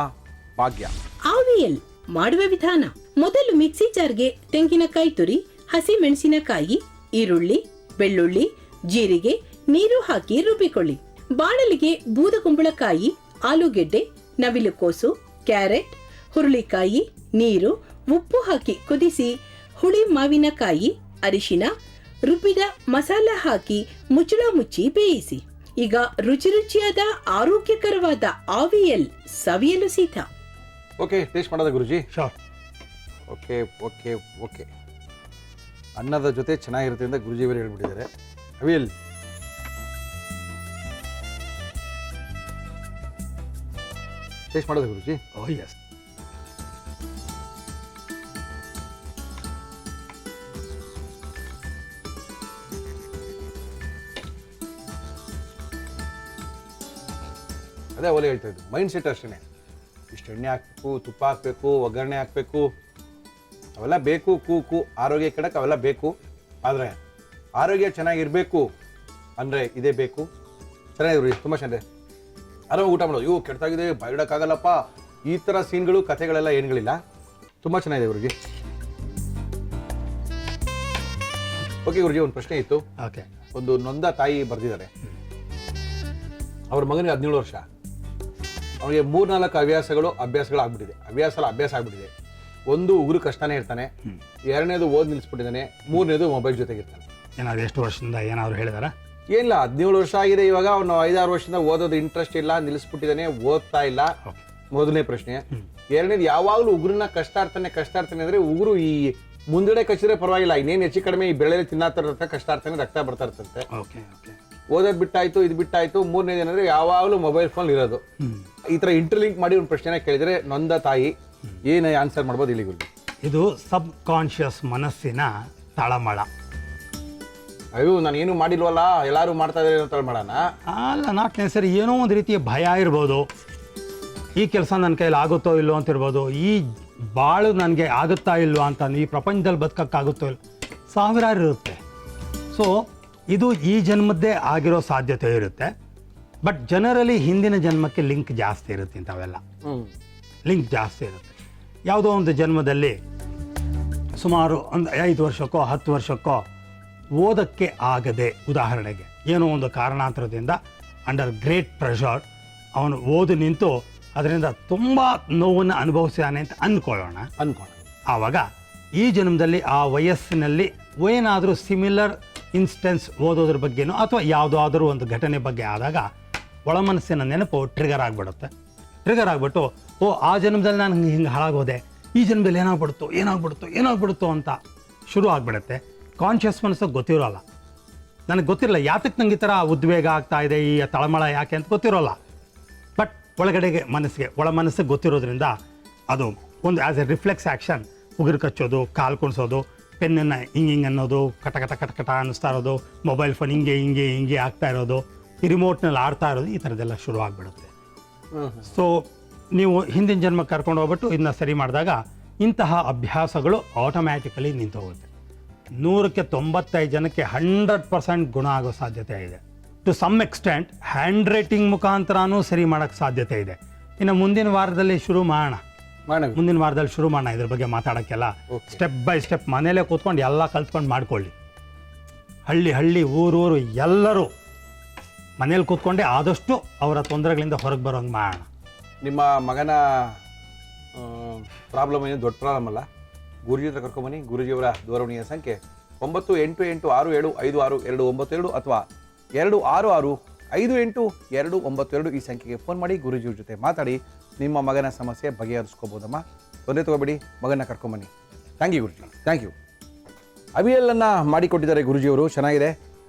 ಭಾಗ್ಯ. ಆವಿಯಲ್ ಮಾಡುವ ವಿಧಾನ: ಮೊದಲು ಮಿಕ್ಸಿ ಜಾರ್ಗೆ ತೆಂಗಿನಕಾಯಿ ತುರಿ, ಹಸಿ ಮೆಣಸಿನಕಾಯಿ, ಈರುಳ್ಳಿ, ಬೆಳ್ಳುಳ್ಳಿ, ಜೀರಿಗೆ, ನೀರು ಹಾಕಿ ರುಬ್ಬಿಕೊಳ್ಳಿ. ಬಾಣಲಿಗೆ ಬೂದಗುಂಬಳಕಾಯಿ, ಆಲೂಗೆಡ್ಡೆ, ನವಿಲುಕೋಸು, ಕ್ಯಾರೆಟ್, ಹುರುಳಿಕಾಯಿ, ನೀರು, ಉಪ್ಪು ಹಾಕಿ ಕುದಿಸಿ ಹುಳಿ ಮಾವಿನಕಾಯಿ, ಅರಿಶಿನ, ರುಬ್ಬಿದ ಮಸಾಲ ಹಾಕಿ ಮುಚ್ಚಳ ಮುಚ್ಚಿ ಬೇಯಿಸಿ. ಈಗ ರುಚಿ ರುಚಿಯಾದ ಆರೋಗ್ಯಕರವಾದ ಆವಿಯಲ್ ಸವಿಯಲು ಸಿದ್ಧ. ಓಕೆ, ಟೇಸ್ಟ್ ಮಾಡೋದ ಗುರುಜಿ? ಶೋರ್. Okay okay okay. ಅನ್ನದ ಜೊತೆ ಚೆನ್ನಾಗಿರುತ್ತೆ ಅಂತ ಗುರುಜಿ ಬೇರೆ ಹೇಳ್ಬಿಟ್ಟಿದ್ದಾರೆ. ಅವಿಯಲ್ ಟೇಸ್ಟ್ ಮಾಡೋದ ಗುರುಜಿ? ಓ ಎಸ್. ಅದೇ ಒಲೆ ಹೇಳ್ತಾ ಇದ್ದು, ಮೈಂಡ್ ಸೆಟ್ ಅಷ್ಟೇ. ಇಷ್ಟು ಎಣ್ಣೆ ಹಾಕಬೇಕು, ತುಪ್ಪ ಹಾಕಬೇಕು, ಒಗ್ಗರಣೆ ಹಾಕಬೇಕು, ಅವೆಲ್ಲ ಬೇಕು. ಕೂಕು ಆರೋಗ್ಯ ಕೆಡಕ್ಕೆ ಅವೆಲ್ಲ ಬೇಕು. ಆದರೆ ಆರೋಗ್ಯ ಚೆನ್ನಾಗಿರಬೇಕು ಅಂದರೆ ಇದೇ ಬೇಕು. ಚೆನ್ನಾಗಿದ್ರು, ತುಂಬ ಚೆನ್ನಾಗಿದೆ. ಆರಾಮಾಗಿ ಊಟ ಮಾಡೋದು. ಇವು ಕೆಟ್ಟಾಗಿದೆ, ಬಾಯಿಡೋಕ್ಕಾಗಲ್ಲಪ್ಪ, ಈ ಥರ ಸೀನ್ಗಳು, ಕಥೆಗಳೆಲ್ಲ ಏನುಗಳಿಲ್ಲ. ತುಂಬ ಚೆನ್ನಾಗಿದೆ ಗುರುಜಿ. ಓಕೆ ಗುರುಜಿ, ಒಂದು ಪ್ರಶ್ನೆ ಇತ್ತು. ಓಕೆ. ಒಂದು ನೊಂದ ತಾಯಿ ಬರೆದಿದ್ದಾರೆ, ಅವ್ರ ಮಗನಿಗೆ 17 ವರ್ಷ. ಅವನಿಗೆ 3-4 ಅಭ್ಯಾಸಗಳು ಆಗ್ಬಿಟ್ಟಿದೆ. ಅಭ್ಯಾಸ ಆಗ್ಬಿಟ್ಟಿದೆ. ಒಂದು ಉಗುರು ಕಷ್ಟನೇ ಇರ್ತಾನೆ, ಎರಡನೇದು ಓದ್ ನಿಲ್ಲಿಸ್ಬಿಟ್ಟಿದ್ದಾನೆ, ಮೂರನೇದು ಮೊಬೈಲ್ ಜೊತೆಗಿರ್ತಾನೆ. ಏನಾದ್ರು ಎಷ್ಟು ವರ್ಷದಿಂದ ಏನಾದ್ರು ಹೇಳಿದಾರ? ಏನಿಲ್ಲ 17 ವರ್ಷ ಆಗಿದೆ ಇವಾಗ, ಅವನು 5-6 ವರ್ಷದಿಂದ ಓದೋದು ಇಂಟ್ರೆಸ್ಟ್ ಇಲ್ಲ, ನಿಲ್ಲಿಸ್ಬಿಟ್ಟಿದ್ದಾನೆ, ಓದ್ತಾ ಇಲ್ಲ. ಮೊದಲನೇ ಪ್ರಶ್ನೆ. ಎರಡನೇದು, ಯಾವಾಗಲೂ ಉಗುರನ್ನ ಕಷ್ಟಾರ್ತಾನೆ ಅಂದ್ರೆ ಉಗುರು ಈ ಮುಂದಡೆ ಕಚ್ಚಿದ್ರೆ ಪರವಾಗಿಲ್ಲ, ಇನ್ನೇನು ಹೆಚ್ಚು ಕಡಿಮೆ ಈ ಬೆಳೆಯಲ್ಲಿ ತಿನ್ನತ್ತ ಕಷ್ಟಾರ್ತಾನೆ, ರಕ್ತ ಬರ್ತಾ ಇರ್ತಂತೆ. ಓದೋದು ಬಿಟ್ಟಾಯ್ತು, ಇದು ಬಿಟ್ಟಾಯ್ತು. ಮೂರನೇದು ಏನಂದ್ರೆ ಯಾವಾಗಲೂ ಮೊಬೈಲ್ ಫೋನ್ ಇರೋದು. ಈ ತರ ಇಂಟರ್ಲಿಂಕ್ ಮಾಡಿ ಒಂದು ಪ್ರಶ್ನೆ ಕೇಳಿದ್ರೆ ನೊಂದ ತಾಯಿ ಏನು ಆನ್ಸರ್ ಮಾಡ್ಬೋದು ಇಲ್ಲಿ ಗುರುಜಿ? ಇದು ಸಬ್ ಕಾನ್ಷಿಯಸ್ ಮನಸ್ಸಿನ ತಳಮಳ. ಅಯ್ಯೋ ನಾನು ಏನು ಮಾಡಿಲ್ವಲ್ಲ, ಎಲ್ಲರೂ ಮಾಡ್ತಾ ಇದ್ದಾರೆ ಅನ್ನೋ ತಳಮಳನ? ಅಲ್ಲ, ನಾಟ್ ನೆಸರಿ. ಏನೋ ಒಂದು ರೀತಿಯ ಭಯ ಇರ್ಬೋದು, ಈ ಕೆಲಸ ನನ್ನ ಕೈಲಿ ಆಗುತ್ತೋ ಇಲ್ಲೋ ಅಂತ ಇರ್ಬೋದು, ಈ ಬಾಳು ನನಗೆ ಆಗುತ್ತಾ ಇಲ್ವೋ ಅಂತ, ಈ ಪ್ರಪಂಚದಲ್ಲಿ ಬದುಕಕ್ಕಾಗುತ್ತೋ ಇಲ್ಲ, ಸಾವಿರಾರು ಇರುತ್ತೆ. ಸೊ ಇದು ಈ ಜನ್ಮದ್ದೇ ಆಗಿರೋ ಸಾಧ್ಯತೆ ಇರುತ್ತೆ. ಬಟ್ ಜನರಲಿ ಹಿಂದಿನ ಜನ್ಮಕ್ಕೆ ಲಿಂಕ್ ಜಾಸ್ತಿ ಇರುತ್ತೆ. ಇಂಥವೆಲ್ಲ ಲಿಂಕ್ ಜಾಸ್ತಿ ಇರುತ್ತೆ. ಯಾವುದೋ ಒಂದು ಜನ್ಮದಲ್ಲಿ ಸುಮಾರು ಒಂದು 5 ವರ್ಷಕ್ಕೋ 10 ವರ್ಷಕ್ಕೋ ಓದಕ್ಕೆ ಆಗದೆ, ಉದಾಹರಣೆಗೆ ಏನೋ ಒಂದು ಕಾರಣಾಂತರದಿಂದ ಅಂಡರ್ ಗ್ರೇಟ್ ಪ್ರೆಷರ್ ಅವನು ಓದು ನಿಂತು ಅದರಿಂದ ತುಂಬ ನೋವನ್ನು ಅನುಭವಿಸಿದಾನೆ ಅಂತ ಅಂದ್ಕೊಳ್ಳೋಣ. ಆವಾಗ ಈ ಜನ್ಮದಲ್ಲಿ ಆ ವಯಸ್ಸಿನಲ್ಲಿ ಏನಾದರೂ ಸಿಮಿಲರ್ ಇನ್ಸ್ಟೆನ್ಸ್ ಓದೋದ್ರ ಬಗ್ಗೆನೋ ಅಥವಾ ಯಾವುದಾದ್ರೂ ಒಂದು ಘಟನೆ ಬಗ್ಗೆ ಆದಾಗ ಒಳಮನಸ್ಸಿನ ನೆನಪು ಟ್ರಿಗರ್ ಆಗಿಬಿಡುತ್ತೆ. ಟ್ರಿಗರ್ ಆಗಿಬಿಟ್ಟು, ಓ ಆ ಜನ್ಮದಲ್ಲಿ ನಾನು ಹಿಂಗೆ ಹಾಳಾಗೋದೆ, ಈ ಜನ್ಮದಲ್ಲಿ ಏನಾಗ್ಬಿಡುತ್ತೋ ಅಂತ ಶುರು ಆಗಿಬಿಡುತ್ತೆ. ಕಾನ್ಷಿಯಸ್ ಮನಸ್ಸಿಗೆ ಗೊತ್ತಿರೋಲ್ಲ, ನನಗೆ ಗೊತ್ತಿರಲ್ಲ ಯಾತಕ್ಕೆ ನಂಗೆ ಈ ಥರ ಉದ್ವೇಗ ಆಗ್ತಾ ಇದೆ, ಈ ತಳಮಳ ಯಾಕೆ ಅಂತ ಗೊತ್ತಿರೋಲ್ಲ. ಬಟ್ ಒಳಗಡೆಗೆ ಒಳ ಮನಸ್ಸಿಗೆ ಗೊತ್ತಿರೋದ್ರಿಂದ ಅದು ಒಂದು ಆ್ಯಸ್ ಎ ರಿಫ್ಲೆಕ್ಸ್ ಆ್ಯಕ್ಷನ್, ಉಗುರು ಕಚ್ಚೋದು, ಕಾಲು ಕುಣಿಸೋದು, ಪೆನ್ನನ್ನು ಹಿಂಗೆ ಅನ್ನೋದು, ಕಟ ಅನ್ನಿಸ್ತಾ ಇರೋದು, ಮೊಬೈಲ್ ಫೋನ್ ಹಿಂಗೆ ಆಗ್ತಾ ಇರೋದು, ಈ ರಿಮೋಟ್ನಲ್ಲಿ ಆಡ್ತಾ ಇರೋದು, ಈ ಥರದ್ದೆಲ್ಲ ಶುರು ಆಗಿಬಿಡುತ್ತೆ. ಸೊ ನೀವು ಹಿಂದಿನ ಜನ್ಮ ಕರ್ಕೊಂಡು ಹೋಗ್ಬಿಟ್ಟು ಇದನ್ನ ಸರಿ ಮಾಡಿದಾಗ ಇಂತಹ ಅಭ್ಯಾಸಗಳು ಆಟೋಮ್ಯಾಟಿಕಲಿ ನಿಂತು ಹೋಗುತ್ತೆ. 100ಕ್ಕೆ 95 ಜನಕ್ಕೆ 100% ಗುಣ ಆಗೋ ಸಾಧ್ಯತೆ ಇದೆ. To some extent handwriting ಮುಖಾಂತರನೂ ಸರಿ ಮಾಡೋಕ್ಕೆ ಸಾಧ್ಯತೆ ಇದೆ. ಇನ್ನು ಮುಂದಿನ ವಾರದಲ್ಲಿ ಶುರು ಮಾಡೋಣ ಇದ್ರ ಬಗ್ಗೆ ಮಾತಾಡೋಕ್ಕೆಲ್ಲ. ಸ್ಟೆಪ್ ಬೈ ಸ್ಟೆಪ್ ಮನೇಲೇ ಕೂತ್ಕೊಂಡು ಎಲ್ಲ ಕಲ್ತ್ಕೊಂಡು ಮಾಡ್ಕೊಳ್ಳಿ. ಹಳ್ಳಿ ಊರು ಎಲ್ಲರೂ ಮನೇಲಿ ಕೂತ್ಕೊಂಡೆ ಆದಷ್ಟು ಅವರ ತೊಂದರೆಗಳಿಂದ ಹೊರಗೆ ಬರೋಂಗೆ ಮಾಡೋಣ. ನಿಮ್ಮ ಮಗನ ಪ್ರಾಬ್ಲಮ್ ಏನು ದೊಡ್ಡ ಪ್ರಾಬ್ಲಮ್ ಅಲ್ಲ. ಗುರುಜಿ ಹತ್ರ ಕರ್ಕೊಂಬನ್ನಿ. ಗುರುಜಿಯವರ ದೂರವಾಣಿಯ ಸಂಖ್ಯೆ 9888656292 ಅಥವಾ 266589292. ಈ ಸಂಖ್ಯೆಗೆ ಫೋನ್ ಮಾಡಿ ಗುರುಜಿಯವ್ರ ಜೊತೆ ಮಾತಾಡಿ ನಿಮ್ಮ ಮಗನ ಸಮಸ್ಯೆ ಬಗೆಹರಿಸ್ಕೋಬೋದಮ್ಮ. ತೊಂದರೆ ತಗೋಬೇಡಿ, ಮಗನ ಕರ್ಕೊಂಬನ್ನಿ. Thank you Guruji, thank you. ಅವಿಯಲ್ಲನ್ನು ಮಾಡಿಕೊಟ್ಟಿದ್ದಾರೆ ಗುರುಜಿಯವರು, ಚೆನ್ನಾಗಿದೆ.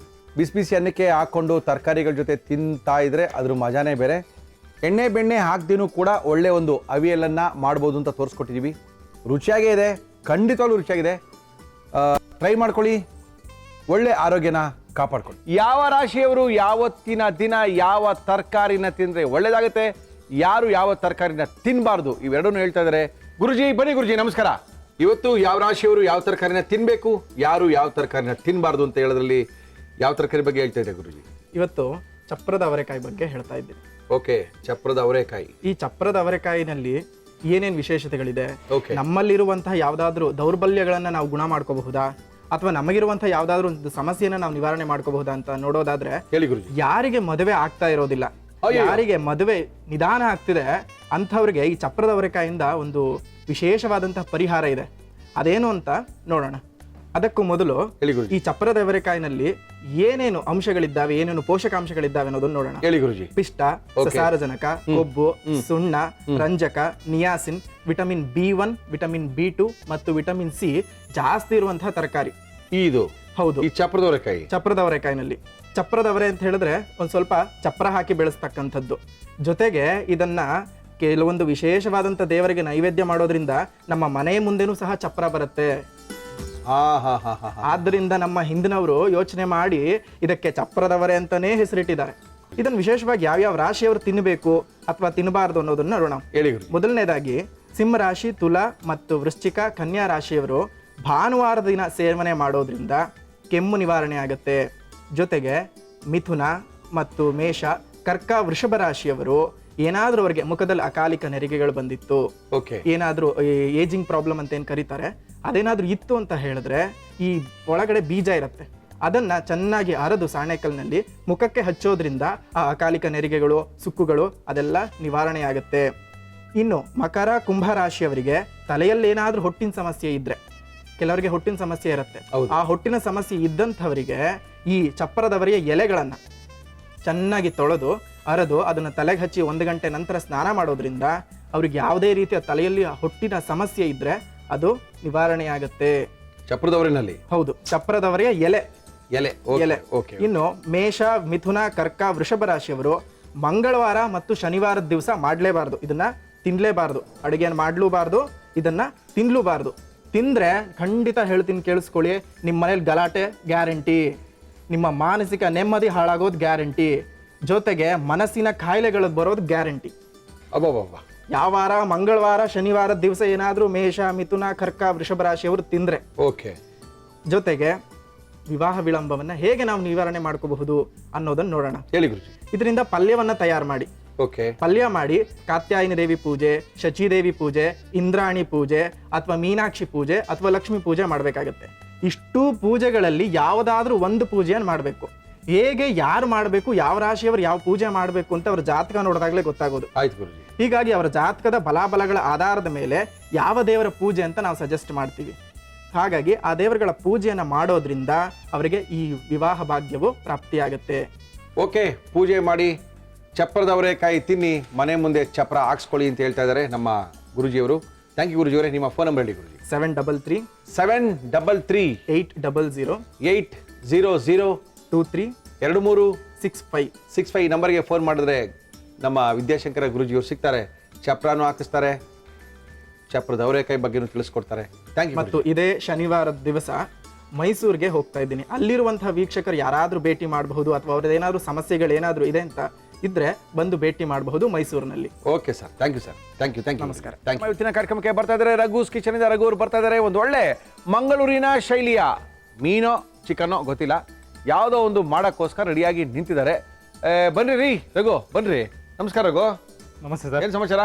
ಬಿಸಿ ಅನ್ನಕ್ಕೆ ಹಾಕ್ಕೊಂಡು ತರಕಾರಿಗಳ ಜೊತೆ ತಿಂತಾ ಇದ್ರೆ ಅದ್ರ ಮಜಾನೇ ಬೇರೆ. ಎಣ್ಣೆ ಬೆಣ್ಣೆ ಹಾಕ್ದಿನೂ ಕೂಡ ಒಳ್ಳೆ ಒಂದು ಅವಿಯಲ್ಲನ್ನು ಮಾಡ್ಬೋದು ಅಂತ ತೋರಿಸ್ಕೊಟ್ಟಿದ್ದೀವಿ. ರುಚಿಯಾಗೇ ಇದೆ, ಖಂಡಿತವಾಗ್ಲೂ ರುಚಿಯಾಗಿದೆ. ಟ್ರೈ ಮಾಡ್ಕೊಳ್ಳಿ, ಒಳ್ಳೆ ಆರೋಗ್ಯನ ಕಾಪಾಡ್ಕೊಳ್ಳಿ. ಯಾವ ರಾಶಿಯವರು ಯಾವತ್ತಿನ ದಿನ ಯಾವ ತರಕಾರಿನ ತಿಂದರೆ ಒಳ್ಳೇದಾಗುತ್ತೆ, ಯಾರು ಯಾವ ತರಕಾರಿನ ತಿನ್ನಬಾರ್ದು, ಇವೆರಡನ್ನೂ ಹೇಳ್ತಾ ಇದ್ದಾರೆ ಗುರುಜಿ. ಬನ್ನಿ ಗುರುಜಿ, ನಮಸ್ಕಾರ. ಇವತ್ತು ಯಾವ ರಾಶಿಯವರು ಯಾವ ತರಕಾರಿನ ತಿನ್ನಬೇಕು, ಯಾರು ಯಾವ ತರಕಾರಿನ ತಿನ್ನಬಾರ್ದು ಅಂತ ಹೇಳೋದ್ರಲ್ಲಿ ಯಾವ ತರಕಾರಿ ಬಗ್ಗೆ ಹೇಳ್ತಾ ಇದೆ ಗುರುಜಿ? ಇವತ್ತು ಚಪ್ರದ ಅವರೆಕಾಯಿ ಬಗ್ಗೆ ಹೇಳ್ತಾ ಇದ್ದೀನಿ. ಓಕೆ, ಚಪ್ರದ ಅವರೆಕಾಯಿ. ಈ ಚಪ್ರದ ಅವರೆಕಾಯಿನಲ್ಲಿ ಏನೇನು ವಿಶೇಷತೆಗಳಿದೆ, ನಮ್ಮಲ್ಲಿರುವಂತಹ ಯಾವುದಾದ್ರೂ ದೌರ್ಬಲ್ಯಗಳನ್ನ ನಾವು ಗುಣ ಮಾಡ್ಕೋಬಹುದಾ, ಅಥವಾ ನಮಗಿರುವಂತಹ ಯಾವುದಾದ್ರೂ ಒಂದು ಸಮಸ್ಯೆನ ನಾವು ನಿವಾರಣೆ ಮಾಡ್ಕೋಬಹುದಾ ಅಂತ ನೋಡೋದಾದ್ರೆ, ಯಾರಿಗೆ ಮದುವೆ ಆಗ್ತಾ ಇರೋದಿಲ್ಲ, ಯಾರಿಗೆ ಮದುವೆ ನಿಧಾನ ಆಗ್ತಿದೆ ಅಂಥವ್ರಿಗೆ ಈ ಚಪ್ರದ ಅವರೆಕಾಯಿಂದ ಒಂದು ವಿಶೇಷವಾದಂತಹ ಪರಿಹಾರ ಇದೆ. ಅದೇನು ಅಂತ ನೋಡೋಣ. ಅದಕ್ಕೂ ಮೊದಲು ಈ ಚಪ್ರದ ಅವರೆಕಾಯಿನಲ್ಲಿ ಏನೇನು ಅಂಶಗಳಿದ್ದಾವೆ, ಏನೇನು ಪೋಷಕಾಂಶಗಳಿದ್ದಾವೆ ಅನ್ನೋದನ್ನು ನೋಡೋಣ. ಪಿಷ್ಟ, ಸಾರಜನಕ, ಕೊಬ್ಬು, ಸುಣ್ಣ, ರಂಜಕ, niacin, vitamin B1, vitamin B2 ಮತ್ತು ವಿಟಮಿನ್ C ಜಾಸ್ತಿ ಇರುವಂತಹ ತರಕಾರಿ ಇದು. ಹೌದು, ಈ ಚಪ್ರದ ಅವರೆಕಾಯಿನಲ್ಲಿ. ಚಪ್ರದ ಅವರೆ ಅಂತ ಹೇಳಿದ್ರೆ ಒಂದ್ ಸ್ವಲ್ಪ ಚಪ್ರ ಹಾಕಿ ಬೆಳೆಸ್ತಕ್ಕಂಥದ್ದು. ಜೊತೆಗೆ ಇದನ್ನ ಕೆಲವೊಂದು ವಿಶೇಷವಾದಂತ ದೇವರಿಗೆ ನೈವೇದ್ಯ ಮಾಡೋದ್ರಿಂದ ನಮ್ಮ ಮನೆಯ ಮುಂದೆನೂ ಸಹ ಚಪ್ರ ಬರುತ್ತೆ. ಆದ್ರಿಂದ ನಮ್ಮ ಹಿಂದಿನವರು ಯೋಚನೆ ಮಾಡಿ ಇದಕ್ಕೆ ಚಪ್ರದವರೆ ಅಂತಾನೇ ಹೆಸರಿಟ್ಟಿದ್ದಾರೆ. ಇದನ್ನ ವಿಶೇಷವಾಗಿ ಯಾವ್ಯಾವ ರಾಶಿಯವರು ತಿನ್ನಬೇಕು ಅಥವಾ ತಿನ್ನಬಾರದು ಅನ್ನೋದನ್ನ ನೋಡೋಣ. ಮೊದಲನೇದಾಗಿ ಸಿಂಹ ರಾಶಿ, ತುಲಾ ಮತ್ತು ವೃಶ್ಚಿಕ, ಕನ್ಯಾ ರಾಶಿಯವರು ಭಾನುವಾರದ ದಿನ ಸೇವನೆ ಮಾಡೋದ್ರಿಂದ ಕೆಮ್ಮು ನಿವಾರಣೆ ಆಗುತ್ತೆ. ಜೊತೆಗೆ ಮಿಥುನ ಮತ್ತು ಮೇಷ, ಕರ್ಕ, ವೃಷಭ ರಾಶಿಯವರು ಏನಾದ್ರೂ ಅವರಿಗೆ ಮುಖದಲ್ಲಿ ಅಕಾಲಿಕ ನೆರಿಗೆಗಳು ಬಂದಿತ್ತು, ಏನಾದ್ರೂ ಏಜಿಂಗ್ ಪ್ರಾಬ್ಲಮ್ ಅಂತ ಏನ್ ಕರೀತಾರೆ, ಅದೇನಾದ್ರೂ ಇತ್ತು ಅಂತ ಹೇಳಿದ್ರೆ ಈ ಒಳಗಡೆ ಬೀಜ ಇರುತ್ತೆ, ಅದನ್ನ ಚೆನ್ನಾಗಿ ಅರೆದು ಸಾಣೆಕಲ್ನಲ್ಲಿ ಮುಖಕ್ಕೆ ಹಚ್ಚೋದ್ರಿಂದ ಆ ಅಕಾಲಿಕ ನೆರಿಗೆಗಳು, ಸುಕ್ಕುಗಳು ಅದೆಲ್ಲ ನಿವಾರಣೆ ಆಗುತ್ತೆ. ಇನ್ನು ಮಕರ, ಕುಂಭ ರಾಶಿಯವರಿಗೆ ತಲೆಯಲ್ಲಿ ಏನಾದ್ರೂ ಹೊಟ್ಟಿನ ಸಮಸ್ಯೆ ಇದ್ರೆ, ಕೆಲವರಿಗೆ ಹೊಟ್ಟಿನ ಸಮಸ್ಯೆ ಇರುತ್ತೆ, ಆ ಹೊಟ್ಟಿನ ಸಮಸ್ಯೆ ಇದ್ದಂಥವರಿಗೆ ಈ ಚಪ್ಪರದವರೆಯ ಎಲೆಗಳನ್ನು ಚೆನ್ನಾಗಿ ತೊಳೆದು ಅರೆದು ಅದನ್ನು ತಲೆಗೆ ಹಚ್ಚಿ 1 ಗಂಟೆ ನಂತರ ಸ್ನಾನ ಮಾಡೋದ್ರಿಂದ ಅವ್ರಿಗೆ ಯಾವುದೇ ರೀತಿಯ ತಲೆಯಲ್ಲಿ ಹೊಟ್ಟಿನ ಸಮಸ್ಯೆ ಇದ್ದರೆ ಅದು ನಿವಾರಣೆಯಾಗುತ್ತೆ. ಚಪ್ರದವರಿನಲ್ಲಿ ಹೌದು, ಚಪ್ಪರದವರೆಯ ಎಲೆ. ಓಕೆ. ಇನ್ನು ಮೇಷ, ಮಿಥುನ, ಕರ್ಕ, ವೃಷಭ ರಾಶಿಯವರು ಮಂಗಳವಾರ ಮತ್ತು ಶನಿವಾರದ ದಿವಸ ಮಾಡಲೇಬಾರ್ದು, ಇದನ್ನ ತಿನ್ಲೇಬಾರ್ದು. ಅಡುಗೆಯನ್ನು ಮಾಡಲೂಬಾರ್ದು, ಇದನ್ನ ತಿನ್ಲೂಬಾರ್ದು. ತಿಂದ್ರೆ ಖಂಡಿತ ಹೇಳ್ತೀನಿ ಕೇಳಿಸ್ಕೊಳ್ಳಿ, ನಿಮ್ಮ ಮನೇಲಿ ಗಲಾಟೆ ಗ್ಯಾರಂಟಿ, ನಿಮ್ಮ ಮಾನಸಿಕ ನೆಮ್ಮದಿ ಹಾಳಾಗೋದು ಗ್ಯಾರಂಟಿ, ಜೊತೆಗೆ ಮನಸ್ಸಿನ ಕಾಯಿಲೆಗಳು ಬರೋದು ಗ್ಯಾರಂಟಿ. ಅಬ್ಬಬ್ಬ. ಯಾವಾರ ಮಂಗಳವಾರ ಶನಿವಾರದ ದಿವಸ ಏನಾದರೂ ಮೇಷ, ಮಿಥುನ, ಕರ್ಕ, ವೃಷಭ ರಾಶಿಯವರು ತಿಂದ್ರೆ ಓಕೆ. ಜೊತೆಗೆ ವಿವಾಹ ವಿಳಂಬವನ್ನು ಹೇಗೆ ನಾವು ನಿವಾರಣೆ ಮಾಡ್ಕೋಬಹುದು ಅನ್ನೋದನ್ನು ನೋಡೋಣ. ಹೇಳಿ ಗುರುಜಿ. ಇದರಿಂದ ಪಲ್ಯವನ್ನು ತಯಾರು ಮಾಡಿ, ಓಕೆ, ಪಲ್ಯ ಮಾಡಿ ಕಾತ್ಯಾಯಿನಿ ದೇವಿ ಪೂಜೆ, ಶಚಿದೇವಿ ಪೂಜೆ, ಇಂದ್ರಾಣಿ ಪೂಜೆ ಅಥವಾ ಮೀನಾಕ್ಷಿ ಪೂಜೆ ಅಥವಾ ಲಕ್ಷ್ಮೀ ಪೂಜೆ ಮಾಡಬೇಕಾಗತ್ತೆ. ಇಷ್ಟೂ ಪೂಜೆಗಳಲ್ಲಿ ಯಾವುದಾದ್ರೂ ಒಂದು ಪೂಜೆಯನ್ನು ಮಾಡಬೇಕು. ಹೇಗೆ ಯಾರು ಮಾಡಬೇಕು, ಯಾವ ರಾಶಿಯವರು ಯಾವ ಪೂಜೆ ಮಾಡಬೇಕು ಅಂತ ಅವರ ಜಾತಕ ನೋಡಿದಾಗಲೇ ಗೊತ್ತಾಗೋದು. ಆಯ್ತು ಗುರುಜಿ. ಹೀಗಾಗಿ ಅವರ ಜಾತಕದ ಬಲಾಬಲಗಳ ಆಧಾರದ ಮೇಲೆ ಯಾವ ದೇವರ ಪೂಜೆ ಅಂತ ನಾವು ಸಜೆಸ್ಟ್ ಮಾಡ್ತೀವಿ. ಹಾಗಾಗಿ ಆ ದೇವರುಗಳ ಪೂಜೆಯನ್ನು ಮಾಡೋದ್ರಿಂದ ಅವರಿಗೆ ಈ ವಿವಾಹ ಭಾಗ್ಯವು ಪ್ರಾಪ್ತಿಯಾಗುತ್ತೆ. ಓಕೆ, ಪೂಜೆ ಮಾಡಿ ಚಪ್ರದವರೆಕಾಯಿ ತಿನ್ನಿ, ಮನೆ ಮುಂದೆ ಚಪ್ರ ಹಾಕ್ಸ್ಕೊಳ್ಳಿ ಅಂತ ಹೇಳ್ತಾ ಇದ್ದಾರೆ ನಮ್ಮ ಗುರುಜಿಯವರು. Thank you ಗುರುಜಿಯವರೇ. ನಿಮ್ಮ ಫೋನ್ ನಂಬರ್ ಹೇಳಿ ಗುರುಜಿ. 733 733 800 800 2365 65 ನಂಬರ್ಗೆ ಫೋನ್ ಮಾಡಿದ್ರೆ ನಮ್ಮ ವಿದ್ಯಾಶಂಕರ ಗುರುಜಿಯವರು ಸಿಗ್ತಾರೆ. ಚಪ್ರಾನು ಹಾಕಿಸ್ತಾರೆ, ಚಪ್ರದವರೆಕಾಯಿ ಬಗ್ಗೆನೂ ತಿಳಿಸ್ಕೊಡ್ತಾರೆ. Thank you. ಮತ್ತು ಇದೇ ಶನಿವಾರದ ದಿವಸ ಮೈಸೂರಿಗೆ ಹೋಗ್ತಾ ಇದ್ದೀನಿ. ಅಲ್ಲಿರುವಂತಹ ವೀಕ್ಷಕರು ಯಾರಾದರೂ ಭೇಟಿ ಮಾಡಬಹುದು ಅಥವಾ ಅವ್ರದ್ದೇನಾದ್ರೂ ಸಮಸ್ಯೆಗಳೇನಾದರೂ ಇದೆ ಅಂತ ಇದ್ರೆ ಬಂದು ಭೇಟಿ ಮಾಡಬಹುದು ಮೈಸೂರಿನಲ್ಲಿ. Okay sir, thank you sir. Thank you. ನಮಸ್ಕಾರ. ಇವತ್ತಿನ ಕಾರ್ಯಕ್ರಮಕ್ಕೆ ಬರ್ತಾ ಇದ್ದಾರೆ ರಘುಸ್ ಕಿಚನ್ ಇಂದ. ರಘು ಅವರು ಬರ್ತಾ ಇದ್ದಾರೆ. ಒಂದು ಒಳ್ಳೆ ಮಂಗಳೂರಿನ ಶೈಲಿಯ ಮೀನೋ ಚಿಕನ್ನೋ ಗೊತ್ತಿಲ್ಲ, ಯಾವುದೋ ಒಂದು ಮಾಡೋಕ್ಕೋಸ್ಕರ ರೆಡಿಯಾಗಿ ನಿಂತಿದ್ದಾರೆ. ಬನ್ರಿ ರೀ ರಘು, ಬನ್ರಿ. ನಮಸ್ಕಾರ ರಘು. ನಮಸ್ತೆ ಸರ್. ಏನು ಸಮಾಚಾರ?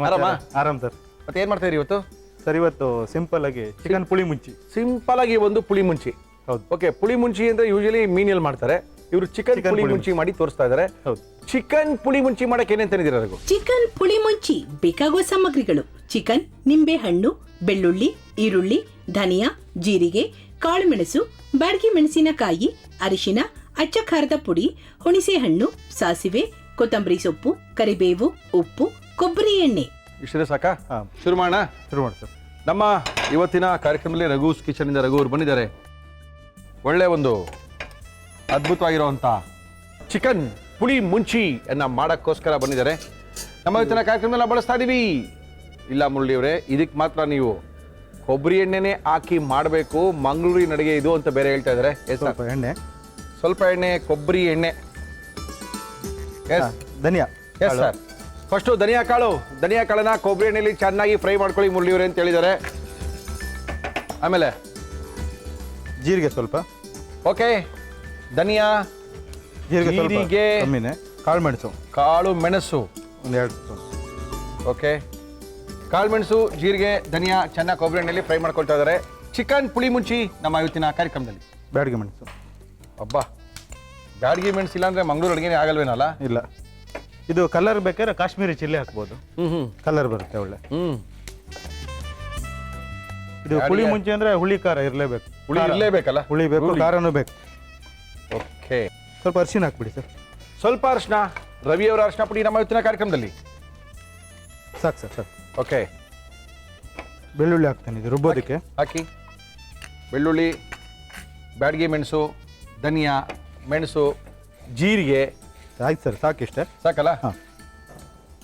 ಆರಾಮ? ಆರಾಮ್ ಸರ್. ಮತ್ತೆ ಏನು ಮಾಡ್ತಾ ಇದ್ದೀರಿ ಇವತ್ತು? ಸರ್ ಇವತ್ತು ಸಿಂಪಲ್ ಆಗಿ ಚಿಕನ್ ಪುಳಿ ಮುಂಚಿ. ಸಿಂಪಲ್ ಆಗಿ ಒಂದು ಪುಳಿ ಮುಂಚಿ. ಹೌದು. ಓಕೆ, ಪುಳಿ ಮುಂಚಿ ಅಂದ್ರೆ ಯೂಶಲಿ ಮೀನಲ್ಲಿ ಮಾಡ್ತಾರೆ, ಇವರು ಚಿಕನ್ ಪುಳಿ ಮುಂಚಿ ಮಾಡಿ ತೋರಿಸ್ತಾ ಇದ್ದಾರೆ. ಹೌದು. ಚಿಕನ್ ಪುಳಿ ಮುಂಚಿ ಮಾಡಕ್ಕೆ ಏನೇನು ತಂದಿದ್ದೀರಾ ರಘು? ಚಿಕನ್ ಪುಳಿ ಮುಂಚಿ ಬೇಕಾಗುವ ಸಾಮಗ್ರಿಗಳು: ಚಿಕನ್, ನಿಂಬೆ ಹಣ್ಣು, ಬೆಳ್ಳುಳ್ಳಿ, ಈರುಳ್ಳಿ, ಧನಿಯಾ, ಜೀರಿಗೆ, ಕಾಳುಮೆಣಸು, ಬ್ಯಾಡಗಿ ಮೆಣಸಿನಕಾಯಿ, ಅರಿಶಿನ, ಅಚ್ಚ ಖಾರದ ಪುಡಿ, ಹುಣಸೆ ಹಣ್ಣು, ಸಾಸಿವೆ, ಕೊತ್ತಂಬರಿ ಸೊಪ್ಪು, ಕರಿಬೇವು, ಉಪ್ಪು, ಕೊಬ್ಬರಿ ಎಣ್ಣೆ. ಇಷ್ಟೇ ಸಾಕಾ? ಹಾಂ, ಶುರು ಮಾಡೋಣ. ಶುರು ಮಾಡಿ ಸರ್. ನಮ್ಮ ಇವತ್ತಿನ ಕಾರ್ಯಕ್ರಮದಲ್ಲಿ ರಘುಸ್ ಕಿಚನ್ ಇಂದ ರಘು ಅವರು ಬಂದಿದ್ದಾರೆ. ಒಳ್ಳೆ ಒಂದು ಅದ್ಭುತವಾಗಿರುವಂಥ ಚಿಕನ್ ಪುಳಿ ಮುಂಚಿಯನ್ನು ಮಾಡೋಕ್ಕೋಸ್ಕರ ಬಂದಿದ್ದಾರೆ. ನಮ್ಮ ಇವತ್ತಿನ ಕಾರ್ಯಕ್ರಮದಲ್ಲಿ ಬಳಸ್ತಾ ಇದ್ದೀವಿ. ಇಲ್ಲ ಮುರಳಿಯವರೇ, ಇದಕ್ಕೆ ಮಾತ್ರ ನೀವು ಕೊಬ್ಬರಿ ಎಣ್ಣೆನೇ ಹಾಕಿ ಮಾಡಬೇಕು, ಮಂಗಳೂರಿನ ಅಡುಗೆ ಇದು ಅಂತ ಬೇರೆ ಹೇಳ್ತಾ ಇದ್ದಾರೆ. ಎಸ್ ಸ್ವಲ್ಪ ಎಣ್ಣೆ, ಸ್ವಲ್ಪ ಎಣ್ಣೆ, ಕೊಬ್ಬರಿ ಎಣ್ಣೆ. ಎಸ್ ಧನಿಯಾ. Yes sir. ಫಸ್ಟು ಧನಿಯಾ ಕಾಳನ್ನ ಕೊಬ್ಬರಿ ಎಣ್ಣೆಯಲ್ಲಿ ಚೆನ್ನಾಗಿ ಫ್ರೈ ಮಾಡ್ಕೊಳ್ಳಿ ಮುರಳಿಯವರೇ ಅಂತ ಹೇಳಿದ್ದಾರೆ. ಆಮೇಲೆ ಜೀರಿಗೆ ಸ್ವಲ್ಪ. ಓಕೆ, ಧನಿಯಾ, ಜೀರಿಗೆ ಸ್ವಲ್ಪ ಜೀರಿಗೆ, ಕಮ್ಮಿನೇ. ಕಾಳು ಮೆಣಸು ಕಾಳು ಮೆಣಸು ಒಂದು 2 ಸ್ಪೂನ್. ಓಕೆ, ಕಾಳು ಮೆಣಸು, ಜೀರಿಗೆ, ಧನಿಯಾ ಚೆನ್ನಾಗಿ ಕೊಬ್ಬರಿ ಎಣ್ಣೆಯಲ್ಲಿ ಫ್ರೈ ಮಾಡ್ಕೊಳ್ತಾ ಇದ್ದಾರೆ. ಚಿಕನ್ ಪುಳಿ ಮುಂಚಿ ನಮ್ಮ ಇವತ್ತಿನ ಕಾರ್ಯಕ್ರಮದಲ್ಲಿ. ಬ್ಯಾಡಗಿ ಮೆಣಸು. ಅಬ್ಬಾ, ಬ್ಯಾಡಗಿ ಮೆಣಸು ಇಲ್ಲ ಅಂದ್ರೆ ಮಂಗಳೂರು ಅಡುಗೆನೇ ಆಗಲ್ವೇನಲ್ಲ? ಇಲ್ಲ, ಇದು ಕಲರ್ ಬೇಕಾದ್ರೆ ಕಾಶ್ಮೀರಿ ಚಿಲ್ಲಿ ಹಾಕ್ಬೋದು, ಕಲರ್ ಬರುತ್ತೆ ಒಳ್ಳೆ. ಇದು ಪುಳಿ ಮುಂಚಿ ಅಂದ್ರೆ ಹುಳಿ ಖಾರ ಇರಲೇಬೇಕು. ಹುಳಿ ಇರಲೇಬೇಕಲ್ಲ? ಹುಳಿ ಬೇಕು, ಖಾರನೂ ಬೇಕು. ಓಕೆ, ಸ್ವಲ್ಪ ಅರಿಶಿನ ಹಾಕ್ಬಿಡಿ ಸರ್. ಸ್ವಲ್ಪ ಅರಿಶಿನ, ರವಿಯವರ ಅರಿಶಿನ ಪುಡಿ ನಮ್ಮ ಇವತ್ತಿನ ಕಾರ್ಯಕ್ರಮದಲ್ಲಿ. ಸಾಕು ಸರ್, ಸಾಕು. ಓಕೆ, ಬೆಳ್ಳುಳ್ಳಿ ಹಾಕ್ತೇನೆ ಇದು ರುಬ್ಬೋದಕ್ಕೆ. ಹಾಕಿ. ಬೆಳ್ಳುಳ್ಳಿ, ಬ್ಯಾಡಗಿ ಮೆಣಸು, ಧನಿಯಾ, ಮೆಣಸು, ಜೀರಿಗೆ. ಆಯ್ತು ಸರ್, ಸಾಕಿಷ್ಟೇ. ಸಾಕಲ್ಲ? ಹಾಂ.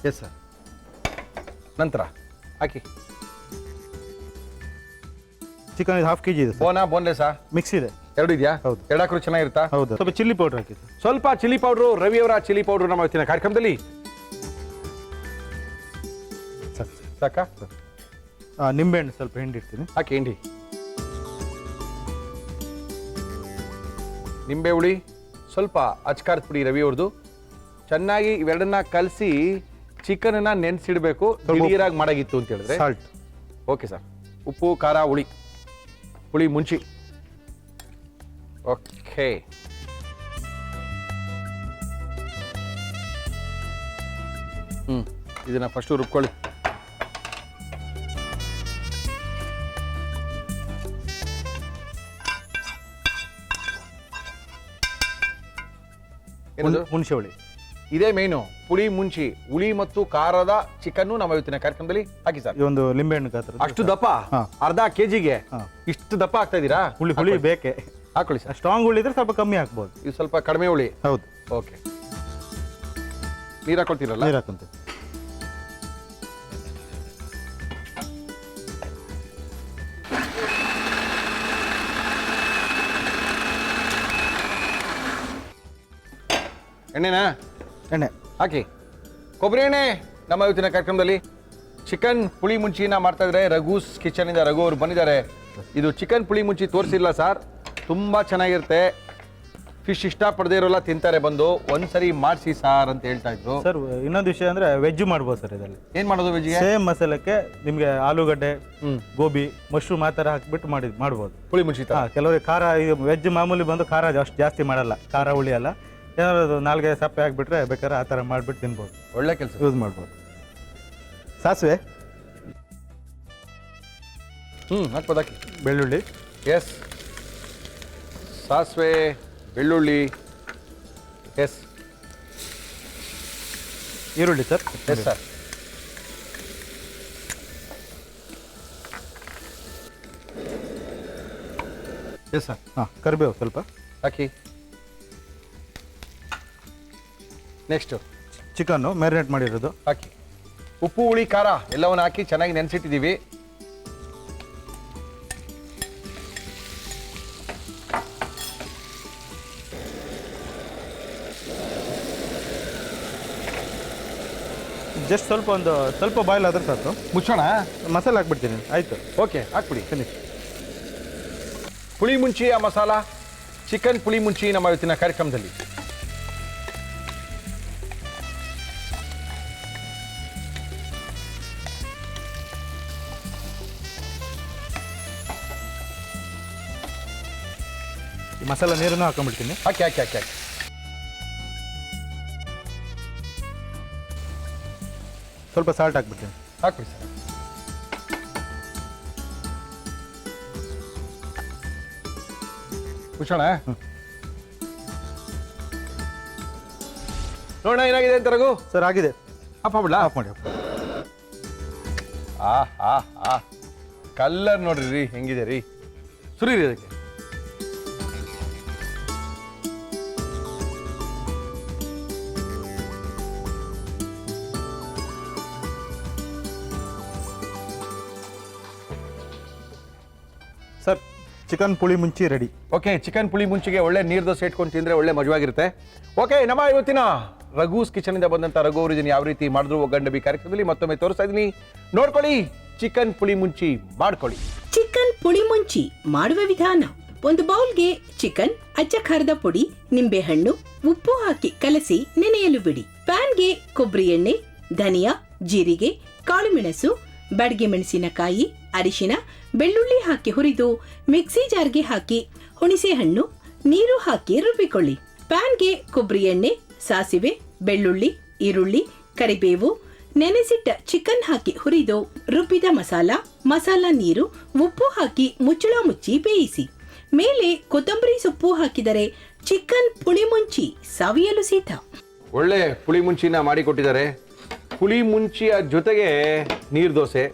Yes sir. ನಂತರ ಹಾಕಿ. ಚಿಕನ್ ಇದು 1/2 kg ಇದೆ ಸರ್. ಬೋನ್ಲೆಸ್ಸಾ? ಮಿಕ್ಸ್ ಇದೆ. ಎರಡು ಇದೆಯಾ? ಹೌದು. ಎರಡು ಹಾಕಿದ್ರು ಚೆನ್ನಾಗಿರುತ್ತಾ? ಹೌದು. ಸ್ವಲ್ಪ ಚಿಲ್ಲಿ ಪೌಡರ್ ಹಾಕಿ ಸರ್. ಸ್ವಲ್ಪ ಚಿಲ್ಲಿ ಪೌಡ್ರು, ರವಿಯವರ ಚಿಲ್ಲಿ ಪೌಡ್ರು ನಮ್ಮ ಇವತ್ತಿನ ಕಾರ್ಯಕ್ರಮದಲ್ಲಿ. ಸಾಕು ಸಾಕಾ? ನಿಂಬೆಹಣ್ಣು ಸ್ವಲ್ಪ ಹಿಂಡಿರ್ತೀನಿ. ಹಾಕಿ ಹಿಂಡಿ. ನಿಂಬೆ ಹುಳಿ, ಸ್ವಲ್ಪ ಅಚ್ಕಾರದ ಪುಡಿ ರವಿಯವ್ರದ್ದು. ಚೆನ್ನಾಗಿ ಇವೆರಡನ್ನ ಕಲಸಿ ಚಿಕನನ್ನು ನೆನೆಸಿಡಬೇಕು. ದಿಢೀರಾಗಿ ಮಾಡಾಗಿತ್ತು ಅಂತ ಹೇಳಿದ್ರೆ. ಸಾಲ್ಟ್. Okay sir. ಉಪ್ಪು, ಖಾರ, ಹುಳಿ ಮುಂಚಿ. ಓಕೆ, ಇದನ್ನ ಫಸ್ಟು ರುಬ್ಕೊಳ್ಳಿ. ಏನದು? ಹುಣಸೆ ಹುಳಿ. ಇದೇ ಮೇನು, ಪುಳಿ ಮುಂಚಿ, ಹುಳಿ ಮತ್ತು ಖಾರದ ಚಿಕನ್ನು ನಮ್ಮ ಇವತ್ತಿನ ಕಾರ್ಯಕ್ರಮದಲ್ಲಿ ಹಾಕಿ ಸರ್. ಈ ಒಂದು ಲಿಂಬೆಹಣ್ಣು ಗಾತ್ರ ಅಷ್ಟು ದಪ್ಪ, ಹಾ. ಅರ್ಧ ಕೆಜಿಗೆ ಹಾ. ಇಷ್ಟು ದಪ್ಪ ಆಗ್ತಾ ಇದ್ದೀರಾ? ಹುಳಿ ಬೇಕೆ. ಹಾಕೊಳ್ಳಿ ಸರ್. ಸ್ಟ್ರಾಂಗ್ ಹುಳಿ ಇದ್ರೆ ಸ್ವಲ್ಪ ಕಮ್ಮಿ ಹಾಕ್ಬೋದು. ಇದು ಸ್ವಲ್ಪ ಕಡಿಮೆ ಹುಳಿ. ಹೌದು. ಓಕೆ, ನೀರು ಹಾಕೊಳ್ತೀರಲ್ಲ? ನೀರು ಹಾಕೊಂತೀವಿ. ಎಣ್ಣೆನಾ? ಎಣ್ಣೆ ಹಾಕಿ. ಕೊಬ್ಬರಿ ಎಣ್ಣೆ ನಮ್ಮ ಇವತ್ತಿನ ಕಾರ್ಯಕ್ರಮದಲ್ಲಿ ಚಿಕನ್ ಪುಳಿ ಮುಂಚಿನ ಮಾಡ್ತಾ ಇದ್ದಾರೆ ರಘೂಸ್ ಕಿಚನಿಂದ. ರಘು ಅವರು ಬಂದಿದ್ದಾರೆ. ಇದು ಚಿಕನ್ ಪುಳಿ ಮುಂಚಿ ತೋರಿಸಿಲ್ಲ ಸರ್, ತುಂಬ ಚೆನ್ನಾಗಿರುತ್ತೆ. ಫಿಶ್ ಇಷ್ಟಪಡದೇ ಇರೋಲ್ಲ ತಿಂತಾರೆ, ಬಂದು ಒಂದ್ಸರಿ ಮಾಡಿಸಿ ಸಾರ್ ಅಂತ ಹೇಳ್ತಾ ಇದ್ರು ಸರ್. ಇನ್ನೊಂದು ವಿಷಯ ಅಂದ್ರೆ ವೆಜ್ ಮಾಡ್ಬೋದು ಸರ್ ಇದರಲ್ಲಿ. ಏನ್ ಮಾಡೋದು ವೆಜ್ಗೆ? ಸೇಮ್ ಮಸಾಲಕ್ಕೆ ನಿಮಗೆ ಆಲೂಗಡ್ಡೆ, ಗೋಬಿ, ಮಶ್ರೂಮ್ ಆ ಥರ ಹಾಕ್ಬಿಟ್ಟು ಮಾಡ್ಬೋದು. ಪುಳಿ ಮುಂಚಿ ಕೆಲವರಿಗೆ ಖಾರ, ಈಗ ವೆಜ್ ಮಾಮೂಲಿ ಬಂದು ಖಾರ ಅಷ್ಟು ಜಾಸ್ತಿ ಮಾಡಲ್ಲ, ಖಾರ ಹುಳಿ ಅಲ್ಲ. ಏನಾದ್ರು ನಾಲ್ಗೆ ಸಪ್ಪೆ ಹಾಕ್ಬಿಟ್ರೆ ಬೇಕಾದ್ರೆ ಆ ಥರ ಮಾಡಿಬಿಟ್ಟು ತಿನ್ಬೋದು. ಒಳ್ಳೆ ಕೆಲಸ. ಯೂಸ್ ಮಾಡ್ಬೋದು. ಸಾಸಿವೆ, ಹಾಕ್ಬೋದು. ಹಾಕಿ. ಬೆಳ್ಳುಳ್ಳಿ, ಎಸ್. ಸಾಸಿವೆ, ಬೆಳ್ಳುಳ್ಳಿ, ಎಸ್. ಈರುಳ್ಳಿ sir. Yes sir. Yes sir. ಹಾಂ, ಕರಿಬೇವು ಸ್ವಲ್ಪ ಹಾಕಿ. ನೆಕ್ಸ್ಟು ಚಿಕನ್ನು ಮ್ಯಾರಿನೇಟ್ ಮಾಡಿರೋದು ಹಾಕಿ. ಉಪ್ಪು, ಹುಳಿ, ಖಾರ ಎಲ್ಲವನ್ನು ಹಾಕಿ ಚೆನ್ನಾಗಿ ನೆನೆಸಿಟ್ಟಿದ್ದೀವಿ. ಜಸ್ಟ್ ಸ್ವಲ್ಪ ಬಾಯ್ಲ್ ಆದ್ರೆ ಸಾಕು. ಮುಚ್ಚೋಣ. ಮಸಾಲೆ ಹಾಕ್ಬಿಡ್ತೀನಿ. ಆಯಿತು, ಓಕೆ, ಹಾಕ್ಬಿಡಿ. ಫಿನಿಶ್. ಪುಳಿ ಮುಂಚಿಯ ಮಸಾಲ, ಚಿಕನ್ ಪುಳಿ ಮುಂಚಿ ನಮ್ಮ ಇವತ್ತಿನ ಕಾರ್ಯಕ್ರಮದಲ್ಲಿ. ಈ ಮಸಾಲೆ ನೀರನ್ನು ಹಾಕೊಂಡ್ಬಿಡ್ತೀನಿ. ಹಾಕಿ ಹಾಕಿ ಹಾಕಿ ಹಾಕಿ. ಸ್ವಲ್ಪ ಸಾಲ್ಟ್ ಹಾಕ್ಬಿಡ್ತೀನಿ. ಹಾಕ್ಬಿಡಿ ಸರ್. ಮುಚ್ಚೋಣ. ನೋಡೋಣ ಏನಾಗಿದೆ ಅಂತ ರಘು. ಸರ್ ಆಗಿದೆ. ಆಫ್ ಮಾಡ್ಬಿಡ್ಲಾ? ಆಫ್ ಮಾಡಿ. ಕಲ್ಲರ್ ನೋಡ್ರಿ ರೀ ಹೆಂಗಿದೆ ರೀ. ಸುರೀರಿ ಅದಕ್ಕೆ. ಸರ್, ಚಿಕನ್ ಪುಳಿ ಮುಂಚಿ ರೆಡಿ. ಓಕೆ, ಚಿಕನ್ ಪುಳಿ ಮುಂಚಿಗೆ ಒಳ್ಳೆ ನೀರು ದೋಸೆ ಇಟ್ಕೊಂಡು ತಿಂದರೆ ಒಳ್ಳೆ ಮಜವಾಗಿರುತ್ತೆ. ಓಕೆ, ನಮ್ಮ ಇವತ್ತಿನ ರಘೂಸ್ ಕಿಚನಿಂದ ಬಂದಂಥ ರಘು ಅವರು ಇದನ್ನು ಯಾವ ರೀತಿ ಮಾಡಿದ್ರು ಒಗ್ಗಂಡ ಬಿ ಕಾರ್ಯಕ್ರಮದಲ್ಲಿ ಮತ್ತೊಮ್ಮೆ ತೋರಿಸ್ತಾ ಇದ್ದೀನಿ. ನೋಡ್ಕೊಳ್ಳಿ, ಚಿಕನ್ ಪುಳಿ ಮುಂಚಿ ಮಾಡ್ಕೊಳ್ಳಿ. ಚಿಕನ್ ಪುಳಿ ಮುಂಚಿ ಮಾಡುವ ವಿಧಾನ: ಒಂದು ಬೌಲ್ಗೆ ಚಿಕನ್, ಅಚ್ಚ ಖಾರದ ಪುಡಿ, ನಿಂಬೆಹಣ್ಣು, ಉಪ್ಪು ಹಾಕಿ ಕಲಸಿ ನೆನೆಯಲು ಬಿಡಿ. ಪ್ಯಾನ್ಗೆ ಕೊಬ್ಬರಿ ಎಣ್ಣೆ, ಧನಿಯಾ, ಜೀರಿಗೆ, ಕಾಳುಮೆಣಸು, ಬ್ಯಾಡಗೆ ಮೆಣಸಿನಕಾಯಿ, ಅರಿಶಿನ, ಬೆಳ್ಳುಳ್ಳಿ ಹಾಕಿ ಹುರಿದು ಮಿಕ್ಸಿ ಜಾರ್ಗೆ ಹಾಕಿ ಹುಣಸೆ ಹಣ್ಣು, ನೀರು ಹಾಕಿ ರುಬ್ಬಿಕೊಳ್ಳಿ. ಪ್ಯಾನ್ಗೆ ಕೊಬ್ಬರಿ ಎಣ್ಣೆ, ಸಾಸಿವೆ, ಬೆಳ್ಳುಳ್ಳಿ, ಈರುಳ್ಳಿ, ಕರಿಬೇವು, ನೆನೆಸಿಟ್ಟ ಚಿಕನ್ ಹಾಕಿ ಹುರಿದು ರುಬ್ಬಿದ ಮಸಾಲ ನೀರು, ಉಪ್ಪು ಹಾಕಿ ಮುಚ್ಚಳ ಮುಚ್ಚಿ ಬೇಯಿಸಿ. ಮೇಲೆ ಕೊತ್ತಂಬರಿ ಸೊಪ್ಪು ಹಾಕಿದರೆ ಚಿಕನ್ ಪುಳಿ ಮುಂಚಿ ಸವಿಯಲು ಸಿದ್ಧ. ಒಳ್ಳೆ ಪುಳಿ ಮುಂಚಿನ ಮಾಡಿಕೊಟ್ಟಿದ್ದಾರೆ. ಪುಳಿ ಮುಂಚಿಯ ಜೊತೆಗೆ ನೀರು ದೋಸೆ,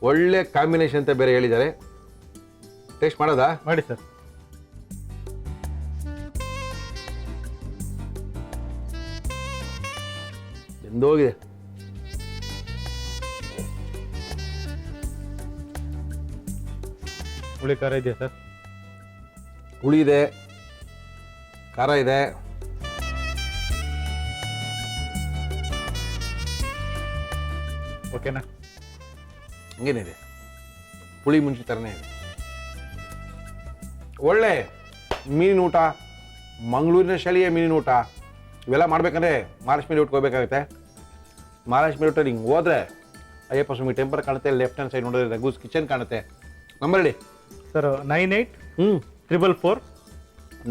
ಒಳ್ಳೆ ಕಾಂಬಿನೇಷನ್ ಅಂತ ಬೇರೆ ಹೇಳಿದ್ದಾರೆ. ಟೇಸ್ಟ್ ಮಾಡೋದಾ? ಮಾಡಿ ಸರ್. ಎಂದೋಗಿದೆ. ಹುಳಿ ಖಾರ ಇದೆಯಾ ಸರ್? ಹುಳಿ ಇದೆ, ಖಾರ ಇದೆ. ಓಕೆನಾ? ಹಂಗೇನಿದೆ, ಪುಳಿ ಮುಂಚಿ ಥರನೇ ಇದೆ. ಒಳ್ಳೆ ಮೀನಿನ ಊಟ, ಮಂಗಳೂರಿನ ಶೈಲಿಯ ಮೀನಿನ ಊಟ. ಇವೆಲ್ಲ ಮಾಡ್ಬೇಕಂದ್ರೆ ಮಹಾಲಕ್ಷ್ಮಿ ರೋಟ್ಗೆ ಹೋಗ್ಬೇಕಾಗುತ್ತೆ. ಮಹಾಲಕ್ಷ್ಮಿ ರೋಟಲ್ಲಿ ಹಿಂಗೆ ಹೋದ್ರೆ ಅಯ್ಯಪ್ಪ ಸ್ವಾಮಿ ಟೆಂಪಲ್ ಕಾಣುತ್ತೆ. ಲೆಫ್ಟ್ ಹ್ಯಾಂಡ್ ಸೈಡ್ ನೋಡಿದ್ರೆ ರಘೂಸ್ ಕಿಚನ್ ಕಾಣುತ್ತೆ. ನಂಬರ್ ಹೇಳಿ ಸರ್. 9844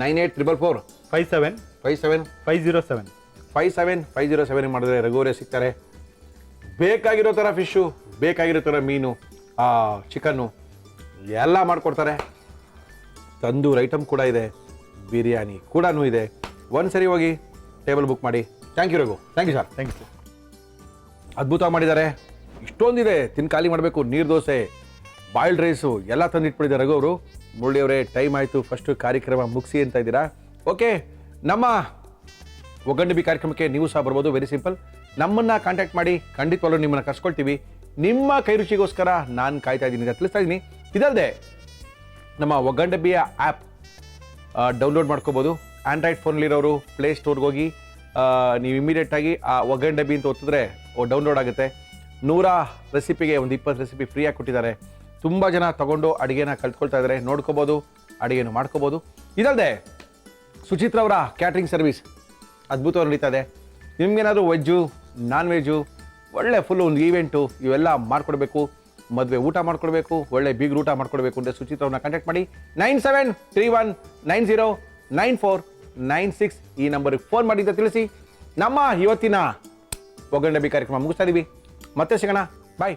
9844 57 57 507 57507 ಮಾಡಿದ್ರೆ ರಘುವರೇ ಸಿಗ್ತಾರೆ. ಬೇಕಾಗಿರೋ ಥರ ಫಿಶ್ಶು, ಬೇಕಾಗಿರೋ ಥರ ಮೀನು, ಚಿಕನ್ನು ಎಲ್ಲ ಮಾಡಿಕೊಡ್ತಾರೆ. ತಂದೂರ್ ಐಟಮ್ ಕೂಡ ಇದೆ, ಬಿರಿಯಾನಿ ಕೂಡ ಇದೆ. ಒಂದು ಸರಿ ಹೋಗಿ ಟೇಬಲ್ ಬುಕ್ ಮಾಡಿ. Thank you Raghu. Thank you sir. Thank you. ಅದ್ಭುತವಾಗಿ ಮಾಡಿದ್ದಾರೆ. ಇಷ್ಟೊಂದಿದೆ, ತಿನ್ನು ಖಾಲಿ ಮಾಡಬೇಕು. ನೀರು ದೋಸೆ, ಬಾಯ್ಲ್ಡ್ ರೈಸು ಎಲ್ಲ ತಂದು ಇಟ್ಬಿಟ್ಟಿದ್ದಾರೆ ರಘು ಅವರು. ಮುರಳಿ ಅವರೇ, ಟೈಮ್ ಆಯಿತು, ಫಸ್ಟು ಕಾರ್ಯಕ್ರಮ ಮುಗಿಸಿ ಅಂತ ಇದ್ದೀರಾ. ಓಕೆ, ನಮ್ಮ ಒಗ್ಗಂಡು ಬಿ ಕಾರ್ಯಕ್ರಮಕ್ಕೆ ನೀವು ಸಹ ಬರ್ಬೋದು. ವೆರಿ ಸಿಂಪಲ್, ನಮ್ಮನ್ನು ಕಾಂಟ್ಯಾಕ್ಟ್ ಮಾಡಿ, ಖಂಡಿತವಾಗ್ಲೂ ನಿಮ್ಮನ್ನು ಕರ್ಸ್ಕೊಳ್ತೀವಿ. ನಿಮ್ಮ ಕೈ ರುಚಿಗೋಸ್ಕರ ನಾನು ಕಾಯ್ತಾ ಇದ್ದೀನಿ ಅಂತ ತಿಳಿಸ್ತಾ ಇದ್ದೀನಿ. ಇದಲ್ಲದೆ ನಮ್ಮ ಒಗ್ಗಂಡಬಿಯ ಆ್ಯಪ್ ಡೌನ್ಲೋಡ್ ಮಾಡ್ಕೋಬೋದು. ಆ್ಯಂಡ್ರಾಯ್ಡ್ ಫೋನಲ್ಲಿರೋರು ಪ್ಲೇಸ್ಟೋರ್ಗೆ ಹೋಗಿ ನೀವು ಇಮಿಡಿಯೇಟಾಗಿ ಆ ಒಗ್ಗಂಡಬಿ ಅಂತ ಒತ್ತಿದ್ರೆ ಡೌನ್ಲೋಡ್ ಆಗುತ್ತೆ. 100 ರೆಸಿಪಿಗೆ ಒಂದು 20 ರೆಸಿಪಿ ಫ್ರೀಯಾಗಿ ಕೊಟ್ಟಿದ್ದಾರೆ. ತುಂಬ ಜನ ತೊಗೊಂಡು ಅಡುಗೆನ ಕಲ್ತ್ಕೊಳ್ತಾ ಇದ್ದಾರೆ. ನೋಡ್ಕೋಬೋದು, ಅಡುಗೆನೂ ಮಾಡ್ಕೋಬೋದು. ಇದಲ್ಲದೆ ಸುಚಿತ್ರ ಅವರ ಕ್ಯಾಟ್ರಿಂಗ್ ಸರ್ವಿಸ್ ಅದ್ಭುತವಾಗಿ ನಡೀತಾ ಇದೆ. ನಿಮ್ಗೇನಾದರೂ ವೆಜ್ಜು, ನಾನ್ ವೆಜ್ಜು, ಒಳ್ಳೆ ಫುಲ್ಲು ಒಂದು ಈವೆಂಟು ಇವೆಲ್ಲ ಮಾಡಿಕೊಡ್ಬೇಕು, ಮದುವೆ ಊಟ ಮಾಡಿಕೊಡ್ಬೇಕು, ಒಳ್ಳೆ ಬೀಗ್ರ ಊಟ ಮಾಡಿಕೊಡ್ಬೇಕು ಅಂದರೆ ಸುಚಿತ್ರವ್ರನ್ನ ಕಾಂಟ್ಯಾಕ್ಟ್ ಮಾಡಿ. 9731909496 ಈ ನಂಬರಿಗೆ ಫೋನ್ ಮಾಡಿ ಅಂತ ತಿಳಿಸಿ. ನಮ್ಮ ಇವತ್ತಿನ ಒಗ್ಗಂಡಬಿ ಕಾರ್ಯಕ್ರಮ ಮುಗಿಸ್ತಾ ಇದ್ದೀವಿ. ಮತ್ತೆ ಸಿಗೋಣ. ಬಾಯ್.